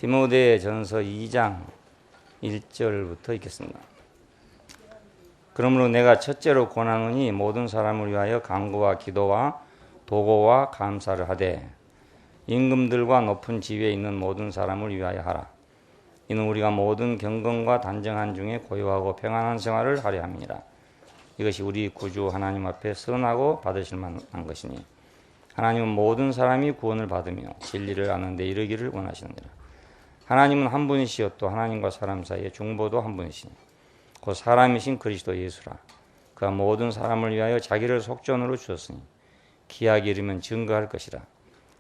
디모데전서 2장 1절부터 읽겠습니다. 그러므로 내가 첫째로 권하노니 모든 사람을 위하여 간구와 기도와 도고와 감사를 하되 임금들과 높은 지위에 있는 모든 사람을 위하여 하라. 이는 우리가 모든 경건과 단정한 중에 고요하고 평안한 생활을 하려 함이니라. 이것이 우리 구주 하나님 앞에 선하고 받으실 만한 것이니 하나님은 모든 사람이 구원을 받으며 진리를 아는 데 이르기를 원하시느니라. 하나님은 한 분이시요 또 하나님과 사람 사이에 중보도 한 분이시니 곧 사람이신 그리스도 예수라. 그가 모든 사람을 위하여 자기를 속전으로 주었으니 기약이 이르면 증거할 것이라.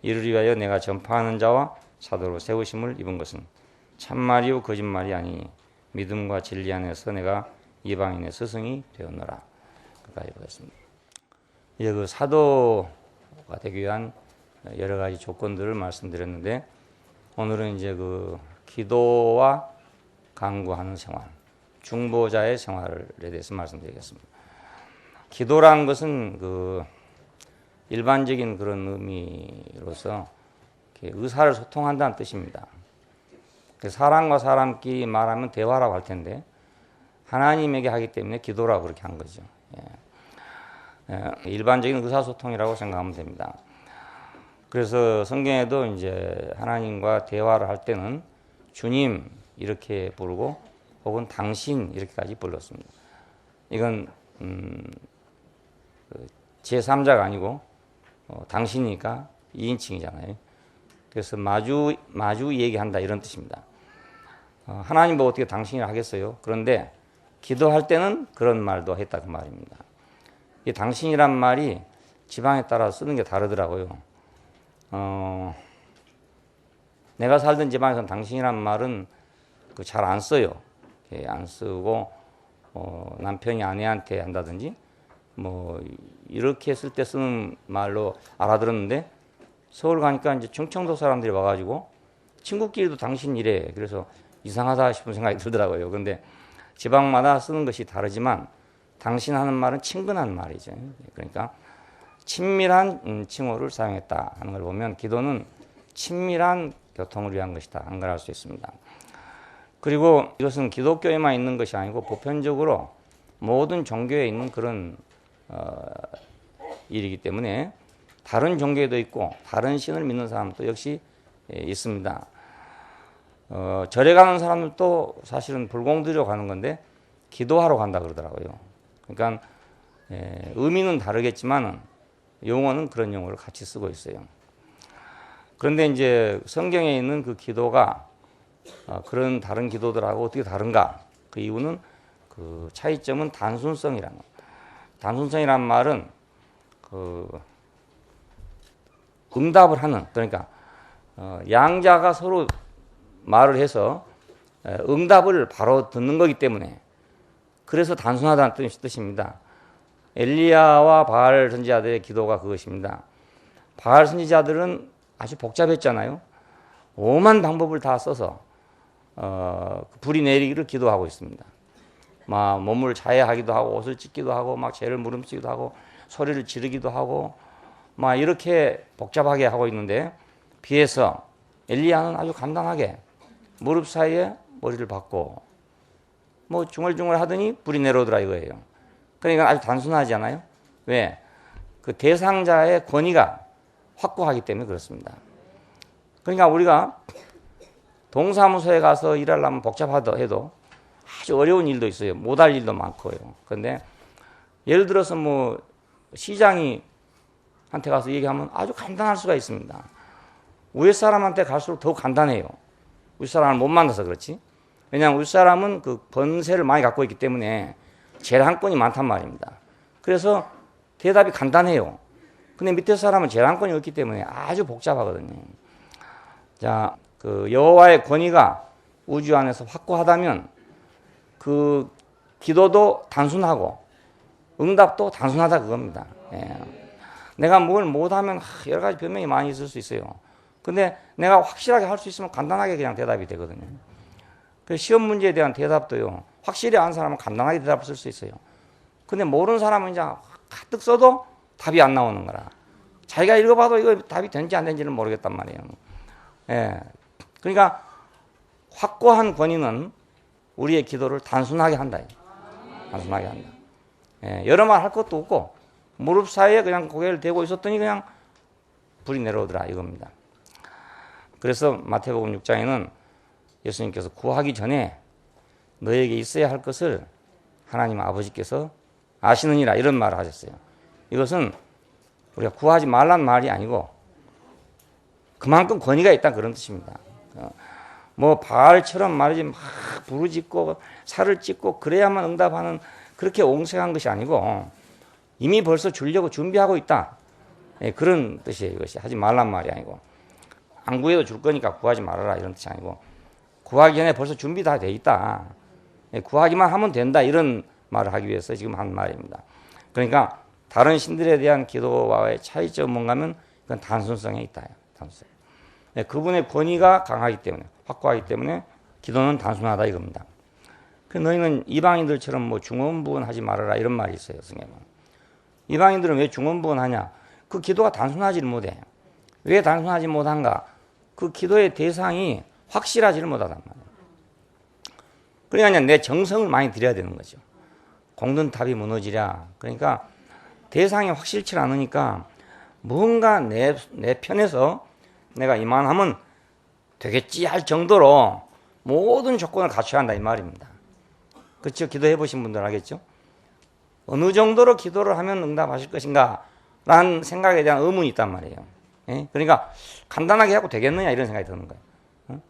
이를 위하여 내가 전파하는 자와 사도로 세우심을 입은 것은 참말이요 거짓말이 아니니 믿음과 진리 안에서 내가 이방인의 스승이 되었노라. 끝까지 보겠습니다. 이제 그 사도가 되기 위한 여러 가지 조건들을 말씀드렸는데 오늘은 이제 그 기도와 간구하는 생활, 중보자의 생활에 대해서 말씀드리겠습니다. 기도라는 것은 그 일반적인 그런 의미로서 의사를 소통한다는 뜻입니다. 사람과 사람끼리 말하면 대화라고 할 텐데 하나님에게 하기 때문에 기도라고 그렇게 한 거죠. 일반적인 의사소통이라고 생각하면 됩니다. 그래서 성경에도 이제 하나님과 대화를 할 때는 주님 이렇게 부르고 혹은 당신 이렇게까지 불렀습니다. 이건 제3자가 아니고 당신이니까 2인칭이잖아요. 그래서 마주 얘기한다 이런 뜻입니다. 하나님 뭐 어떻게 당신이라 하겠어요? 그런데 기도할 때는 그런 말도 했다 그 말입니다. 이 당신이란 말이 지방에 따라 쓰는 게 다르더라고요. 내가 살던 지방에서는 당신이란 말은 잘 안 써요. 안 쓰고 남편이 아내한테 한다든지 뭐 이렇게 쓸 때 쓰는 말로 알아들었는데 서울 가니까 이제 충청도 사람들이 와가지고 친구끼리도 당신 이래 그래서 이상하다 싶은 생각이 들더라고요. 그런데 지방마다 쓰는 것이 다르지만 당신 하는 말은 친근한 말이죠. 그러니까 친밀한 칭호를 사용했다 하는 걸 보면 기도는 친밀한 교통을 위한 것이다 하는 걸 알 수 있습니다. 그리고 이것은 기독교에만 있는 것이 아니고 보편적으로 모든 종교에 있는 그런 일이기 때문에 다른 종교에도 있고 다른 신을 믿는 사람도 역시 있습니다. 절에 가는 사람들도 사실은 불공드려 가는 건데 기도하러 간다 그러더라고요. 그러니까 의미는 다르겠지만 용어는 그런 용어를 같이 쓰고 있어요. 그런데 이제 성경에 있는 그 기도가 그런 다른 기도들하고 어떻게 다른가? 그 이유는 그 차이점은 단순성이라는 것. 단순성이란 말은 그 응답을 하는 그러니까 양자가 서로 말을 해서 응답을 바로 듣는 거기 때문에 그래서 단순하다는 뜻입니다. 엘리야와 바알 선지자들의 기도가 그것입니다. 바알 선지자들은 아주 복잡했잖아요. 오만 방법을 다 써서 불이 내리기를 기도하고 있습니다. 막 몸을 자해하기도 하고 옷을 찢기도 하고 막 죄를 무릅쓰기도 하고 소리를 지르기도 하고 막 이렇게 복잡하게 하고 있는데 비해서 엘리야는 아주 간단하게 무릎 사이에 머리를 박고 뭐 중얼중얼 하더니 불이 내려오더라 이거예요. 그러니까 아주 단순하지 않아요? 왜? 그 대상자의 권위가 확고하기 때문에 그렇습니다. 그러니까 우리가 동사무소에 가서 일하려면 복잡하다 해도 아주 어려운 일도 있어요. 못할 일도 많고요. 그런데 예를 들어서 뭐 시장이 한테 가서 얘기하면 아주 간단할 수가 있습니다. 윗사람한테 갈수록 더 간단해요. 윗사람을 못 만나서 그렇지. 왜냐하면 윗사람은 그 번세를 많이 갖고 있기 때문에 재량권이 많단 말입니다. 그래서 대답이 간단해요. 근데 밑에 사람은 재량권이 없기 때문에 아주 복잡하거든요. 자, 그 여호와의 권위가 우주 안에서 확고하다면 그 기도도 단순하고 응답도 단순하다 그겁니다. 예. 내가 뭘 못하면 여러 가지 변명이 많이 있을 수 있어요. 근데 내가 확실하게 할 수 있으면 간단하게 그냥 대답이 되거든요. 그 시험 문제에 대한 대답도요. 확실히 아는 사람은 간단하게 대답을 쓸 수 있어요. 근데 모르는 사람은 이제 가득 써도 답이 안 나오는 거라. 자기가 읽어봐도 이거 답이 되는지 안 되는지는 모르겠단 말이에요. 예. 그러니까 확고한 권위는 우리의 기도를 단순하게 한다. 단순하게 한다. 예, 여러 말 할 것도 없고 무릎 사이에 그냥 고개를 대고 있었더니 그냥 불이 내려오더라 이겁니다. 그래서 마태복음 6장에는 예수님께서 구하기 전에 너에게 있어야 할 것을 하나님 아버지께서 아시느니라 이런 말을 하셨어요. 이것은 우리가 구하지 말란 말이 아니고 그만큼 권위가 있다 그런 뜻입니다. 뭐 바알처럼 말이지 막 부르짖고 살을 찢고 그래야만 응답하는 그렇게 옹색한 것이 아니고 이미 벌써 주려고 준비하고 있다. 예, 그런 뜻이에요. 이것이 하지 말란 말이 아니고 안 구해도 줄 거니까 구하지 말아라 이런 뜻이 아니고 구하기 전에 벌써 준비 다 돼 있다. 예, 구하기만 하면 된다 이런 말을 하기 위해서 지금 한 말입니다. 그러니까 다른 신들에 대한 기도와의 차이점은 뭔가 하면 그건 단순성에 있다. 단순성. 예, 그분의 권위가 강하기 때문에 확고하기 때문에 기도는 단순하다 이겁니다. 그 너희는 이방인들처럼 뭐 중언부언하지 말아라 이런 말이 있어요. 성경에. 이방인들은 왜 중언부언하냐? 그 기도가 단순하지를 못해. 왜 단순하지 못한가? 그 기도의 대상이 확실하지를 못하단 말이에요. 그러니까 내 정성을 많이 들여야 되는 거죠. 공든탑이 무너지랴. 그러니까 대상이 확실치 않으니까 뭔가 내 편에서 내가 이만하면 되겠지 할 정도로 모든 조건을 갖춰야 한다 이 말입니다. 그렇죠? 기도해 보신 분들 알겠죠? 어느 정도로 기도를 하면 응답하실 것인가 라는 생각에 대한 의문이 있단 말이에요. 예? 그러니까 간단하게 하고 되겠느냐 이런 생각이 드는 거예요. 어?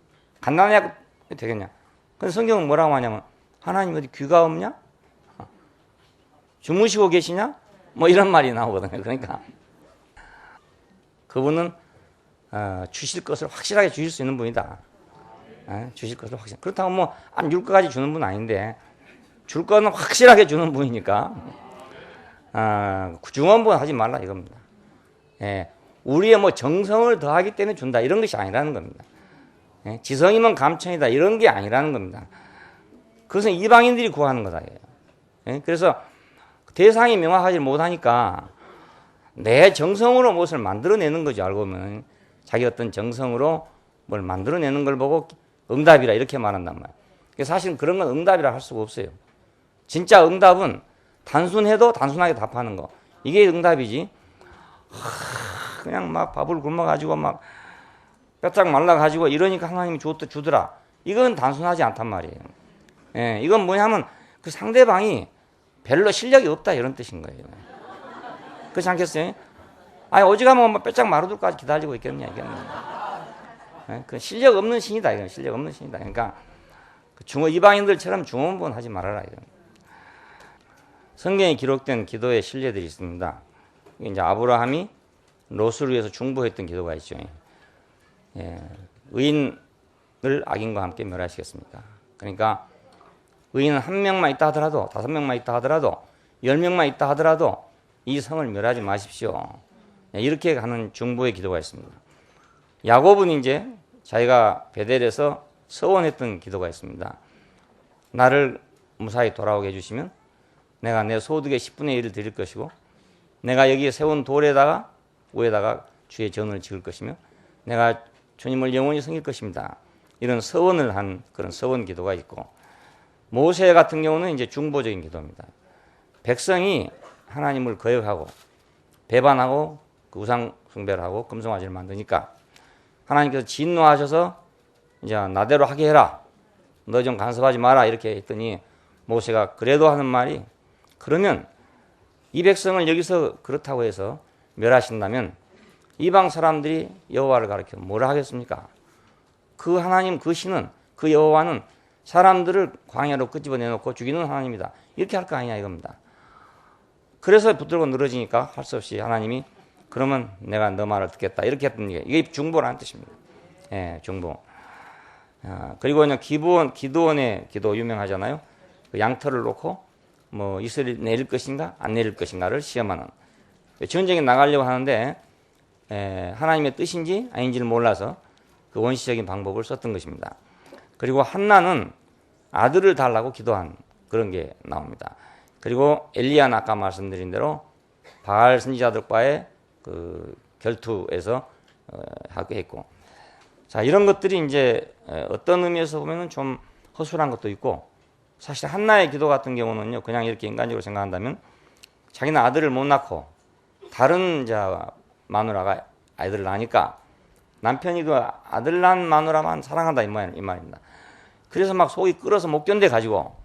간단하게 하고 되겠냐. 근데 성경은 뭐라고 하냐면 하나님 어디 귀가 없냐? 주무시고 계시냐? 뭐 이런 말이 나오거든요. 그러니까 그분은 주실 것을 확실하게 주실 수 있는 분이다. 주실 것을 확실하게. 그렇다고 뭐 안 줄 것까지 주는 분은 아닌데 줄 거는 확실하게 주는 분이니까 중언부언 하지 말라 이겁니다. 예, 우리의 뭐 정성을 더하기 때문에 준다 이런 것이 아니라는 겁니다. 예, 지성이면 감천이다 이런 게 아니라는 겁니다. 그것은 이방인들이 구하는 거다. 예, 그래서 대상이 명확하지 못하니까 내 정성으로 무엇을 만들어내는 거죠. 알고 보면 자기 어떤 정성으로 뭘 만들어내는 걸 보고 응답이라 이렇게 말한단 말이에요. 사실은 그런 건 응답이라 할 수가 없어요. 진짜 응답은 단순해도 단순하게 답하는 거. 이게 응답이지. 그냥 막 밥을 굶어가지고 막 뼈짝 말라가지고 이러니까 하나님이 주더라. 이건 단순하지 않단 말이에요. 예, 이건 뭐냐면 그 상대방이 별로 실력이 없다 이런 뜻인 거예요. 그렇지 않겠어요? 아니 오직하면 뭐 뼈짝 마르들까지 기다리고 있겠느냐 이게. 예, 그 실력 없는 신이다 이건 실력 없는 신이다. 그러니까 이방인들처럼 중언부언하지 말아라 이런. 성경에 기록된 기도의 신뢰들이 있습니다. 이제 아브라함이 롯을 위해서 중보했던 기도가 있죠. 예, 의인을 악인과 함께 멸하시겠습니까? 그러니까 의인은 한 명만 있다 하더라도 5명만 있다 하더라도 10명만 있다 하더라도 이 성을 멸하지 마십시오. 예, 이렇게 하는 중보의 기도가 있습니다. 야곱은 이제 자기가 베델에서 서원했던 기도가 있습니다. 나를 무사히 돌아오게 해주시면 내가 내 소득의 10분의 1을 드릴 것이고 내가 여기에 세운 돌에다가 위에다가 주의 전을 지을 것이며 내가 주님을 영원히 섬길 것입니다. 이런 서원을 한 그런 서원 기도가 있고 모세 같은 경우는 이제 중보적인 기도입니다. 백성이 하나님을 거역하고 배반하고 그 우상 숭배를 하고 금송아지를 만드니까 하나님께서 진노하셔서 이제 나대로 하게 해라. 너 좀 간섭하지 마라. 이렇게 했더니 모세가 그래도 하는 말이 그러면 이 백성을 여기서 그렇다고 해서 멸하신다면 이방 사람들이 여호와를 가리켜 뭐라 하겠습니까? 그 하나님 그 신은 그 여호와는 사람들을 광야로 끄집어내놓고 죽이는 하나님이다. 이렇게 할 거 아니냐 이겁니다. 그래서 붙들고 늘어지니까 할 수 없이 하나님이 그러면 내가 너 말을 듣겠다. 이렇게 했던 게 이게 중보라는 뜻입니다. 예, 중보. 그리고 그냥 기도원의 기도 유명하잖아요. 그 양털을 놓고 뭐 이슬을 내릴 것인가 안 내릴 것인가를 시험하는. 전쟁에 나가려고 하는데 하나님의 뜻인지 아닌지를 몰라서 그 원시적인 방법을 썼던 것입니다. 그리고 한나는 아들을 달라고 기도한 그런 게 나옵니다. 그리고 엘리야는 아까 말씀드린 대로 바알 선지자들과의 그 결투에서 하게 했고 자, 이런 것들이 이제 어떤 의미에서 보면은 좀 허술한 것도 있고, 사실 한나의 기도 같은 경우는요, 그냥 이렇게 인간적으로 생각한다면 자기는 아들을 못 낳고 다른 마누라가 아이들을 낳으니까 남편이 그 아들 낳은 마누라만 사랑한다 이 말입니다. 그래서 막 속이 끓어서 못 견뎌 가지고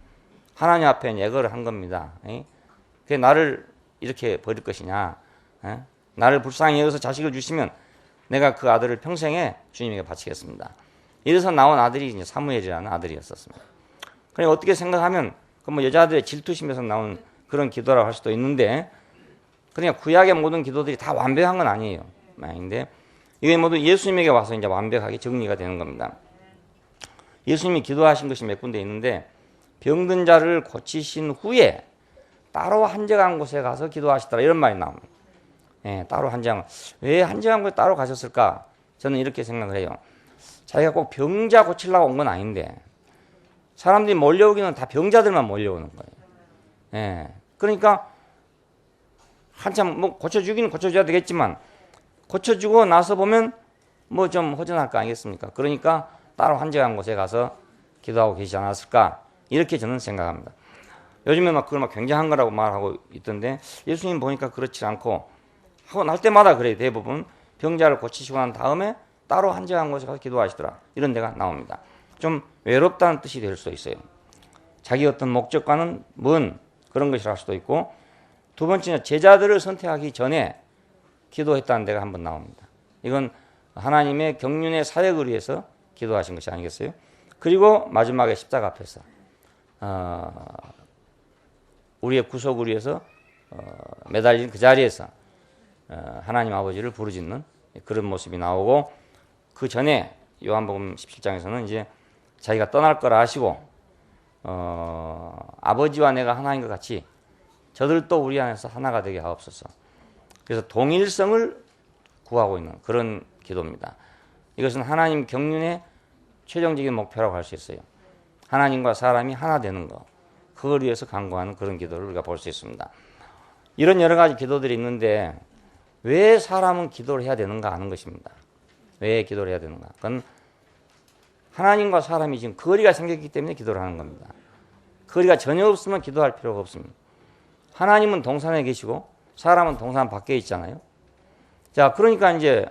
하나님 앞에 예거를 한 겁니다. 그게 나를 이렇게 버릴 것이냐? 나를 불쌍히 여기서 자식을 주시면 내가 그 아들을 평생에 주님에게 바치겠습니다. 이래서 나온 아들이 이제 사무엘이라는 아들이었었습니다. 그러니까 어떻게 생각하면 그 뭐 여자들의 질투심에서 나온 그런 기도라고 할 수도 있는데, 그러니까 구약의 모든 기도들이 다 완벽한 건 아니에요. 아닌데 이게 모두 예수님에게 와서 이제 완벽하게 정리가 되는 겁니다. 예수님이 기도하신 것이 몇 군데 있는데, 병든 자를 고치신 후에 따로 한적한 곳에 가서 기도하시더라 이런 말이 나옵니다. 따로 왜 한적한 곳에 따로 가셨을까? 저는 이렇게 생각을 해요. 자기가 꼭 병자 고치려고 온 건 아닌데 사람들이 몰려오기는 다 병자들만 몰려오는 거예요. 그러니까 한참 뭐 고쳐주기는 고쳐줘야 되겠지만 고쳐주고 나서 보면 뭐 좀 허전할 거 아니겠습니까? 그러니까 따로 한적한 곳에 가서 기도하고 계시지 않았을까? 이렇게 저는 생각합니다. 요즘에 막 그걸 막 굉장한 거라고 말하고 있던데, 예수님 보니까 그렇지 않고 하고 날 때마다 그래요. 대부분 병자를 고치시고 난 다음에 따로 한적한 곳에 가서 기도하시더라 이런 데가 나옵니다. 좀 외롭다는 뜻이 될 수도 있어요. 자기 어떤 목적과는 먼 그런 것이라 할 수도 있고, 두 번째는 제자들을 선택하기 전에 기도했다는 데가 한번 나옵니다. 이건 하나님의 경륜의 사역을 위해서 기도하신 것이 아니겠어요? 그리고 마지막에 십자가 앞에서 우리의 구속을 위해서 매달린 그 자리에서 하나님 아버지를 부르짖는 그런 모습이 나오고, 그 전에 요한복음 17장에서는 이제 자기가 떠날 거라 아시고 아버지와 내가 하나인 것 같이 저들도 우리 안에서 하나가 되게 하옵소서. 그래서 동일성을 구하고 있는 그런 기도입니다. 이것은 하나님 경륜의 최종적인 목표라고 할 수 있어요. 하나님과 사람이 하나 되는 것, 그걸 위해서 간구하는 그런 기도를 우리가 볼 수 있습니다. 이런 여러 가지 기도들이 있는데 왜 사람은 기도를 해야 되는가 하는 것입니다. 왜 기도를 해야 되는가? 그건 하나님과 사람이 지금 거리가 생겼기 때문에 기도를 하는 겁니다. 거리가 전혀 없으면 기도할 필요가 없습니다. 하나님은 동산에 계시고 사람은 동산 밖에 있잖아요. 자, 그러니까 이제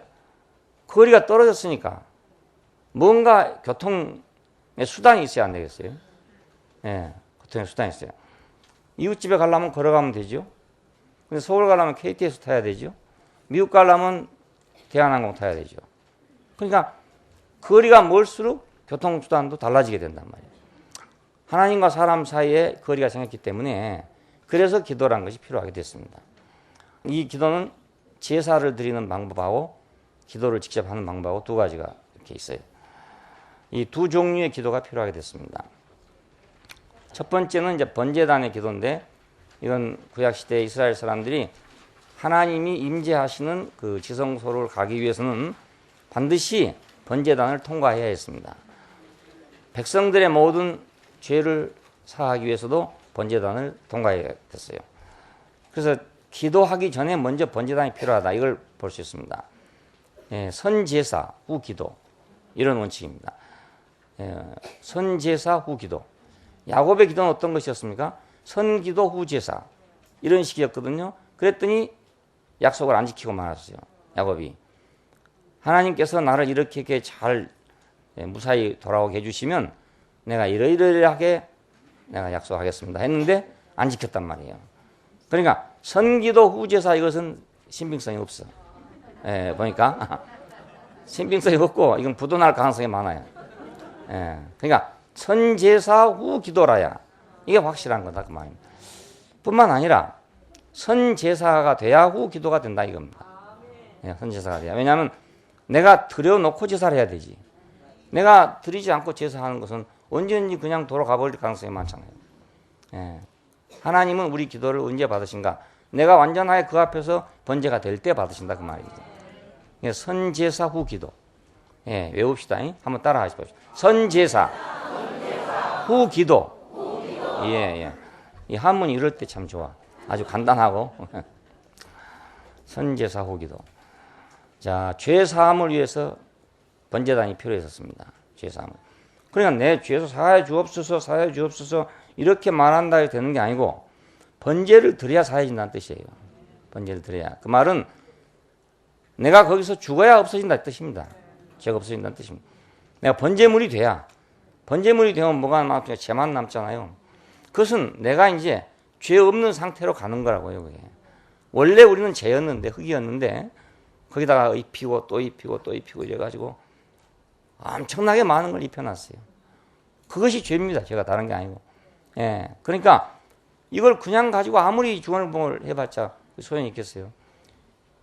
거리가 떨어졌으니까 뭔가 교통의 수단이 있어야 안 되겠어요? 교통의 수단이 있어요. 이웃집에 가려면 걸어가면 되죠. 근데 서울 가려면 KTX 타야 되죠. 미국 가려면 대한항공 타야 되죠. 그러니까 거리가 멀수록 교통수단도 달라지게 된단 말이에요. 하나님과 사람 사이에 거리가 생겼기 때문에 그래서 기도라는 것이 필요하게 됐습니다. 이 기도는 제사를 드리는 방법하고 기도를 직접 하는 방법하고 두 가지가 이렇게 있어요. 이 두 종류의 기도가 필요하게 됐습니다. 첫 번째는 이제 번제단의 기도인데, 이건 구약시대 이스라엘 사람들이 하나님이 임재하시는 그 지성소를 가기 위해서는 반드시 번제단을 통과해야 했습니다. 백성들의 모든 죄를 사하기 위해서도 번제단을 통과해야 됐어요. 그래서 기도하기 전에 먼저 번제단이 필요하다, 이걸 볼 수 있습니다. 선제사 후 기도, 이런 원칙입니다. 선제사 후 기도. 야곱의 기도는 어떤 것이었습니까? 선기도 후 제사, 이런 식이었거든요. 그랬더니 약속을 안 지키고 말았어요. 야곱이 하나님께서 나를 이렇게 잘 무사히 돌아오게 해주시면 내가 이러이러하게 내가 약속하겠습니다 했는데 안 지켰단 말이에요. 그러니까 선기도 후 제사, 이것은 신빙성이 없어. 보니까 신빙성이 없고 이건 부도날 가능성이 많아요. 그러니까 선제사 후 기도라야 이게 확실한 거다 그 말입니다. 뿐만 아니라 선제사가 돼야 후 기도가 된다 이겁니다. 선제사가 돼야. 왜냐하면 내가 드려놓고 제사를 해야 되지. 내가 드리지 않고 제사하는 것은 언제든지 그냥 돌아가 버릴 가능성이 많잖아요. 하나님은 우리 기도를 언제 받으신가? 내가 완전하게 그 앞에서 번제가 될 때 받으신다 그 말이죠. 선제사 후 기도. 외웁시다. 한번 따라 하시죠. 선제사 후 기도. 이 한문이 이럴 때 참 좋아. 아주 간단하고. 선제사 후 기도. 자, 죄 사함을 위해서 번제단이 필요했었습니다. 죄사함을. 그러니까 내 죄에서 사하여 주옵소서, 사하여 주옵소서 이렇게 말한다 해도 되는 게 아니고 번제를 드려야 사해진다는 뜻이에요. 번제를 드려야. 그 말은 내가 거기서 죽어야 없어진다는 뜻입니다. 죄가 없어진다는 뜻입니다. 내가 번제물이 돼야. 번제물이 되면 뭐가 남죠? 죄만 남잖아요. 그것은 내가 이제 죄 없는 상태로 가는 거라고요. 그게. 원래 우리는 죄였는데, 흙이었는데 거기다가 입히고 또 입히고 또 입히고 이래가지고 엄청나게 많은 걸 입혀놨어요. 그것이 죄입니다. 죄가 다른 게 아니고. 예. 그러니까 이걸 그냥 가지고 아무리 중얼부얼 해봤자 소용이 있겠어요.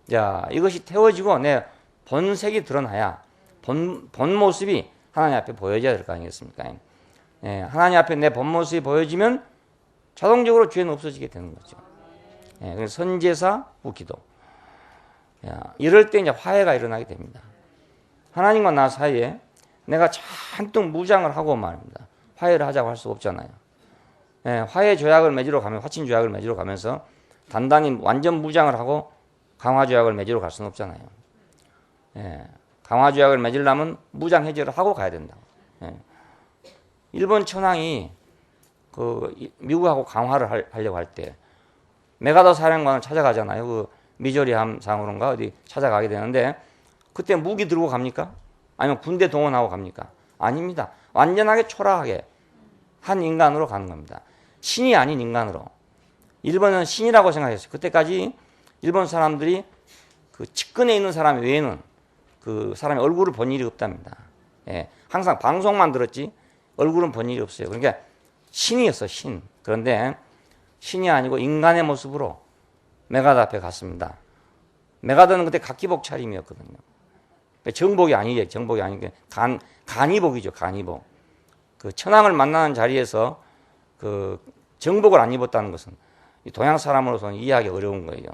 자, 이것이 태워지고 내 본색이 드러나야 본 모습이 하나님 앞에 보여져야 될 거 아니겠습니까? 예. 하나님 앞에 내 본 모습이 보여지면 자동적으로 죄는 없어지게 되는 거죠. 예. 그래서 선제사 후 기도. 야, 이럴 때 이제 화해가 일어나게 됩니다. 하나님과 나 사이에 내가 잔뜩 무장을 하고 말입니다. 화해를 하자고 할 수 없잖아요. 예, 화해 조약을 맺으러 가면 화친 조약을 맺으러 가면서 단단히 완전 무장을 하고 강화 조약을 맺으러 갈 수는 없잖아요. 예, 강화 조약을 맺으려면 무장 해제를 하고 가야 된다. 예. 일본 천황이 미국하고 강화를 하려고 할 때 메가더 사령관을 찾아가잖아요. 그 미조리함 상으로인가 어디 찾아가게 되는데 그때 무기 들고 갑니까? 아니면 군대 동원하고 갑니까? 아닙니다. 완전하게 초라하게 한 인간으로 가는 겁니다. 신이 아닌 인간으로. 일본은 신이라고 생각했어요. 그때까지 일본 사람들이 그 측근에 있는 사람 외에는 그 사람의 얼굴을 본 일이 없답니다. 예, 항상 방송만 들었지 얼굴은 본 일이 없어요. 그러니까 신이었어, 신. 그런데 신이 아니고 인간의 모습으로 메가더 앞에 갔습니다. 메가더는 그때 각기복 차림이었거든요. 정복이 아니에요. 정복이 아니고 간이복이죠. 간이복. 그 천황을 만나는 자리에서 그 정복을 안 입었다는 것은 동양 사람으로서는 이해하기 어려운 거예요.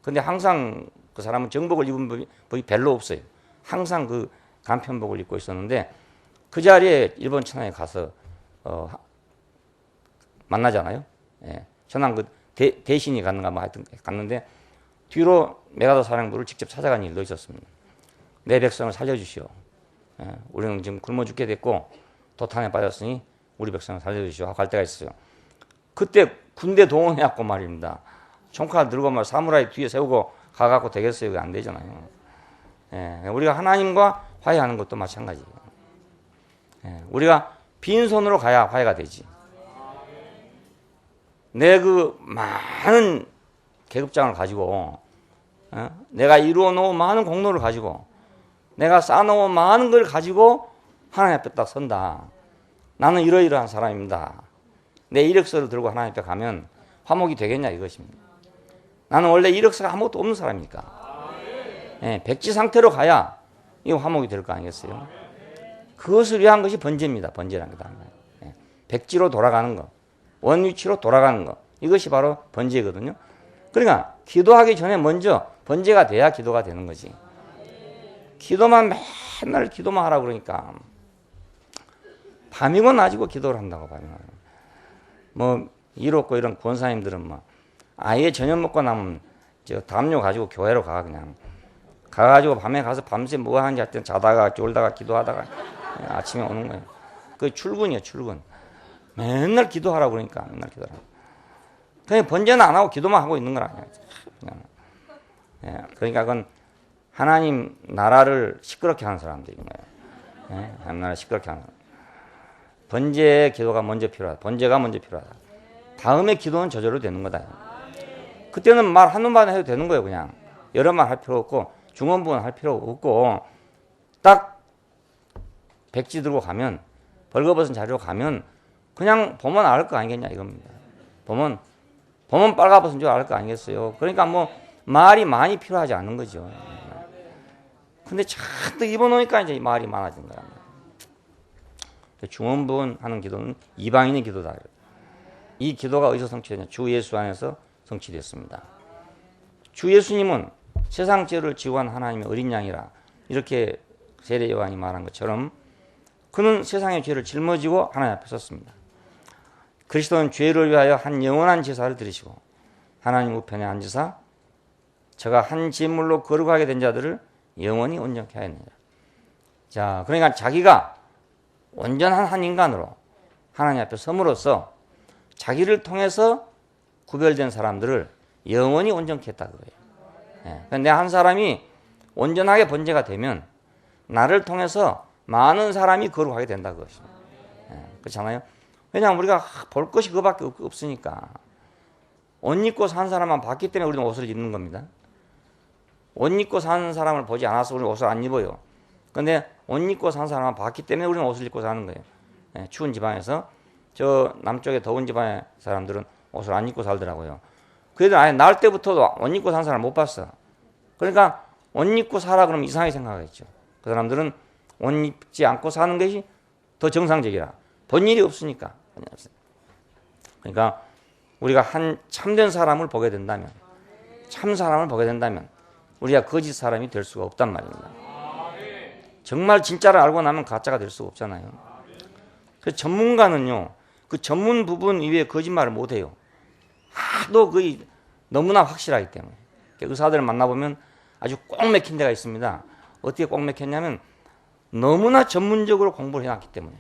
근데 항상 그 사람은 정복을 입은 법이 별로 없어요. 항상 그 간편복을 입고 있었는데 그 자리에 일본 천황에 가서 만나잖아요. 예. 천황 그 대신이 갔는가 뭐 하여튼 갔는데 뒤로 메가더 사령부를 직접 찾아간 일도 있었습니다. 내 백성을 살려주시오. 예. 우리는 지금 굶어 죽게 됐고 도탄에 빠졌으니 우리 백성을 살려주시오 하고 갈 때가 있어요. 그때 군대 동원해갖고 말입니다. 총칼 들고 말 사무라이 뒤에 세우고 가갖고 되겠어요? 그게 안 되잖아요. 예. 우리가 하나님과 화해하는 것도 마찬가지예요. 예. 우리가 빈손으로 가야 화해가 되지. 내 그 많은 계급장을 가지고 내가 이루어 놓은 많은 공로를 가지고 내가 쌓아놓은 많은 걸 가지고 하나님 앞에 딱 선다. 나는 이러이러한 사람입니다. 내 이력서를 들고 하나님 앞에 가면 화목이 되겠냐 이것입니다. 나는 원래 이력서가 아무것도 없는 사람이니까. 예, 백지 상태로 가야 이 화목이 될 거 아니겠어요? 그것을 위한 것이 번제입니다. 번제라는 게. 예, 백지로 돌아가는 거. 원위치로 돌아가는 거. 이것이 바로 번제거든요. 그러니까 기도하기 전에 먼저 번제가 돼야 기도가 되는 거지. 기도만 맨날 기도만 하라고 그러니까 밤이고 낮이고 기도를 한다고 봐요. 뭐 이롭고 이런 권사님들은 뭐 아예 저녁 먹고 나면 저 담요 가지고 교회로 가 그냥 가가지고 밤에 가서 밤새 뭐 하는지 할 때 자다가 졸다가 기도하다가 아침에 오는 거예요. 그 출근이에요, 출근. 맨날 기도하라고 그러니까 맨날 기도하라고. 그냥 번제는 안 하고 기도만 하고 있는 거라 그냥. 예, 그러니까 그건 하나님 나라를 시끄럽게 하는 사람들인 거예요. 예, 하나님 나라를 시끄럽게 하는 사람. 번제의 기도가 먼저 필요하다. 번제가 먼저 필요하다. 다음에 기도는 저절로 되는 거다. 그때는 말 한눈만 해도 되는 거예요. 그냥 여러 말 할 필요 없고 중원부는 할 필요 없고 딱 백지 들고 가면 벌거벗은 자리로 가면 그냥 보면 알 거 아니겠냐 이겁니다. 보면 빨가벗은 줄 알 거 아니겠어요. 그러니까 뭐 말이 많이 필요하지 않는 거죠. 근데 잔뜩 입어놓으니까 이제 말이 많아진 거야. 중원부원 하는 기도는 이방인의 기도다. 이 기도가 어디서 성취되냐? 주 예수 안에서 성취됐습니다. 주 예수님은 세상 죄를 지고한 하나님의 어린 양이라 이렇게 세례 요한이 말한 것처럼 그는 세상의 죄를 짊어지고 하나님 앞에 섰습니다. 그리스도는 죄를 위하여 한 영원한 제사를 드리시고 하나님 우편에 앉으사 저가 한 제물로 거룩하게 된 자들을 영원히 온전케 하였느니라. 자, 그러니까 자기가 온전한 한 인간으로 하나님 앞에 섬으로써 자기를 통해서 구별된 사람들을 영원히 온전케 했다 그거예요. 예. 근데 한 사람이 온전하게 번제가 되면 나를 통해서 많은 사람이 거룩하게 된다 그것입니다. 예. 그렇잖아요. 왜냐하면 우리가 볼 것이 그거밖에 없으니까. 옷 입고 산 사람만 봤기 때문에 우리는 옷을 입는 겁니다. 옷 입고 산 사람을 보지 않아서 우리는 옷을 안 입어요. 근데 옷 입고 산 사람만 봤기 때문에 우리는 옷을 입고 사는 거예요. 예. 추운 지방에서 저 남쪽에 더운 지방의 사람들은 옷을 안 입고 살더라고요. 그래도 아예 날 때부터 옷 입고 산 사람 못 봤어. 그러니까 옷 입고 살아 그러면 이상하게 생각하겠죠. 그 사람들은 옷 입지 않고 사는 것이 더 정상적이라. 본 일이 없으니까. 그러니까 우리가 한 참된 사람을 보게 된다면, 참 사람을 보게 된다면 우리가 거짓 사람이 될 수가 없단 말입니다. 정말 진짜를 알고 나면 가짜가 될 수가 없잖아요. 그 전문가는요, 그 전문 부분 이외에 거짓말을 못 해요. 하도 거의 너무나 확실하기 때문에. 의사들을 만나보면 아주 꼭 맥힌 데가 있습니다. 어떻게 꼭 맥혔냐면 너무나 전문적으로 공부를 해놨기 때문에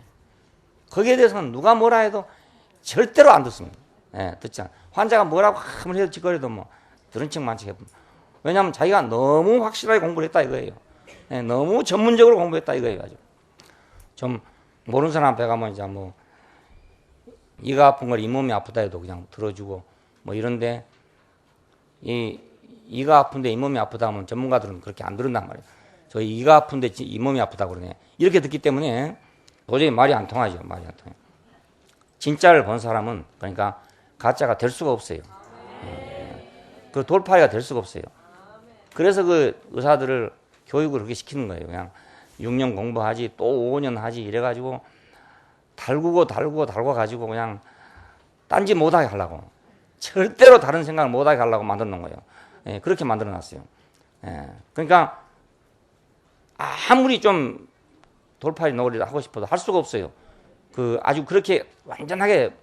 거기에 대해서는 누가 뭐라 해도 절대로 안 듣습니다. 예, 듣지 않아요. 환자가 뭐라고 하면 해도 짓거려도 뭐 들은 척만 척 해봅니다. 왜냐하면 자기가 너무 확실하게 공부를 했다 이거예요. 예, 너무 전문적으로 공부했다 이거예요. 좀 모르는 사람 앞에 가면 이제 뭐 이가 아픈 걸 잇몸이 아프다 해도 그냥 들어주고 뭐 이런데 이가 아픈데 잇몸이 아프다 하면 전문가들은 그렇게 안 들은단 말이에요. 저 이가 아픈데 잇몸이 아프다 그러네. 이렇게 듣기 때문에 도저히 말이 안 통하죠. 말이 안 통해요. 진짜를 본 사람은 그러니까 가짜가 될 수가 없어요. 그 돌파리가 될 수가 없어요. 그래서 그 의사들을 교육을 그렇게 시키는 거예요. 그냥 6년 공부하지 또 5년 하지 이래가지고 달구고 가지고 그냥 딴짓 못하게 하려고 절대로 다른 생각을 못하게 하려고 만들어 놓은 거예요. 예, 그렇게 만들어 놨어요. 예, 그러니까 아무리 좀 돌파리 놀이를 하고 싶어도 할 수가 없어요. 그 아주 그렇게 완전하게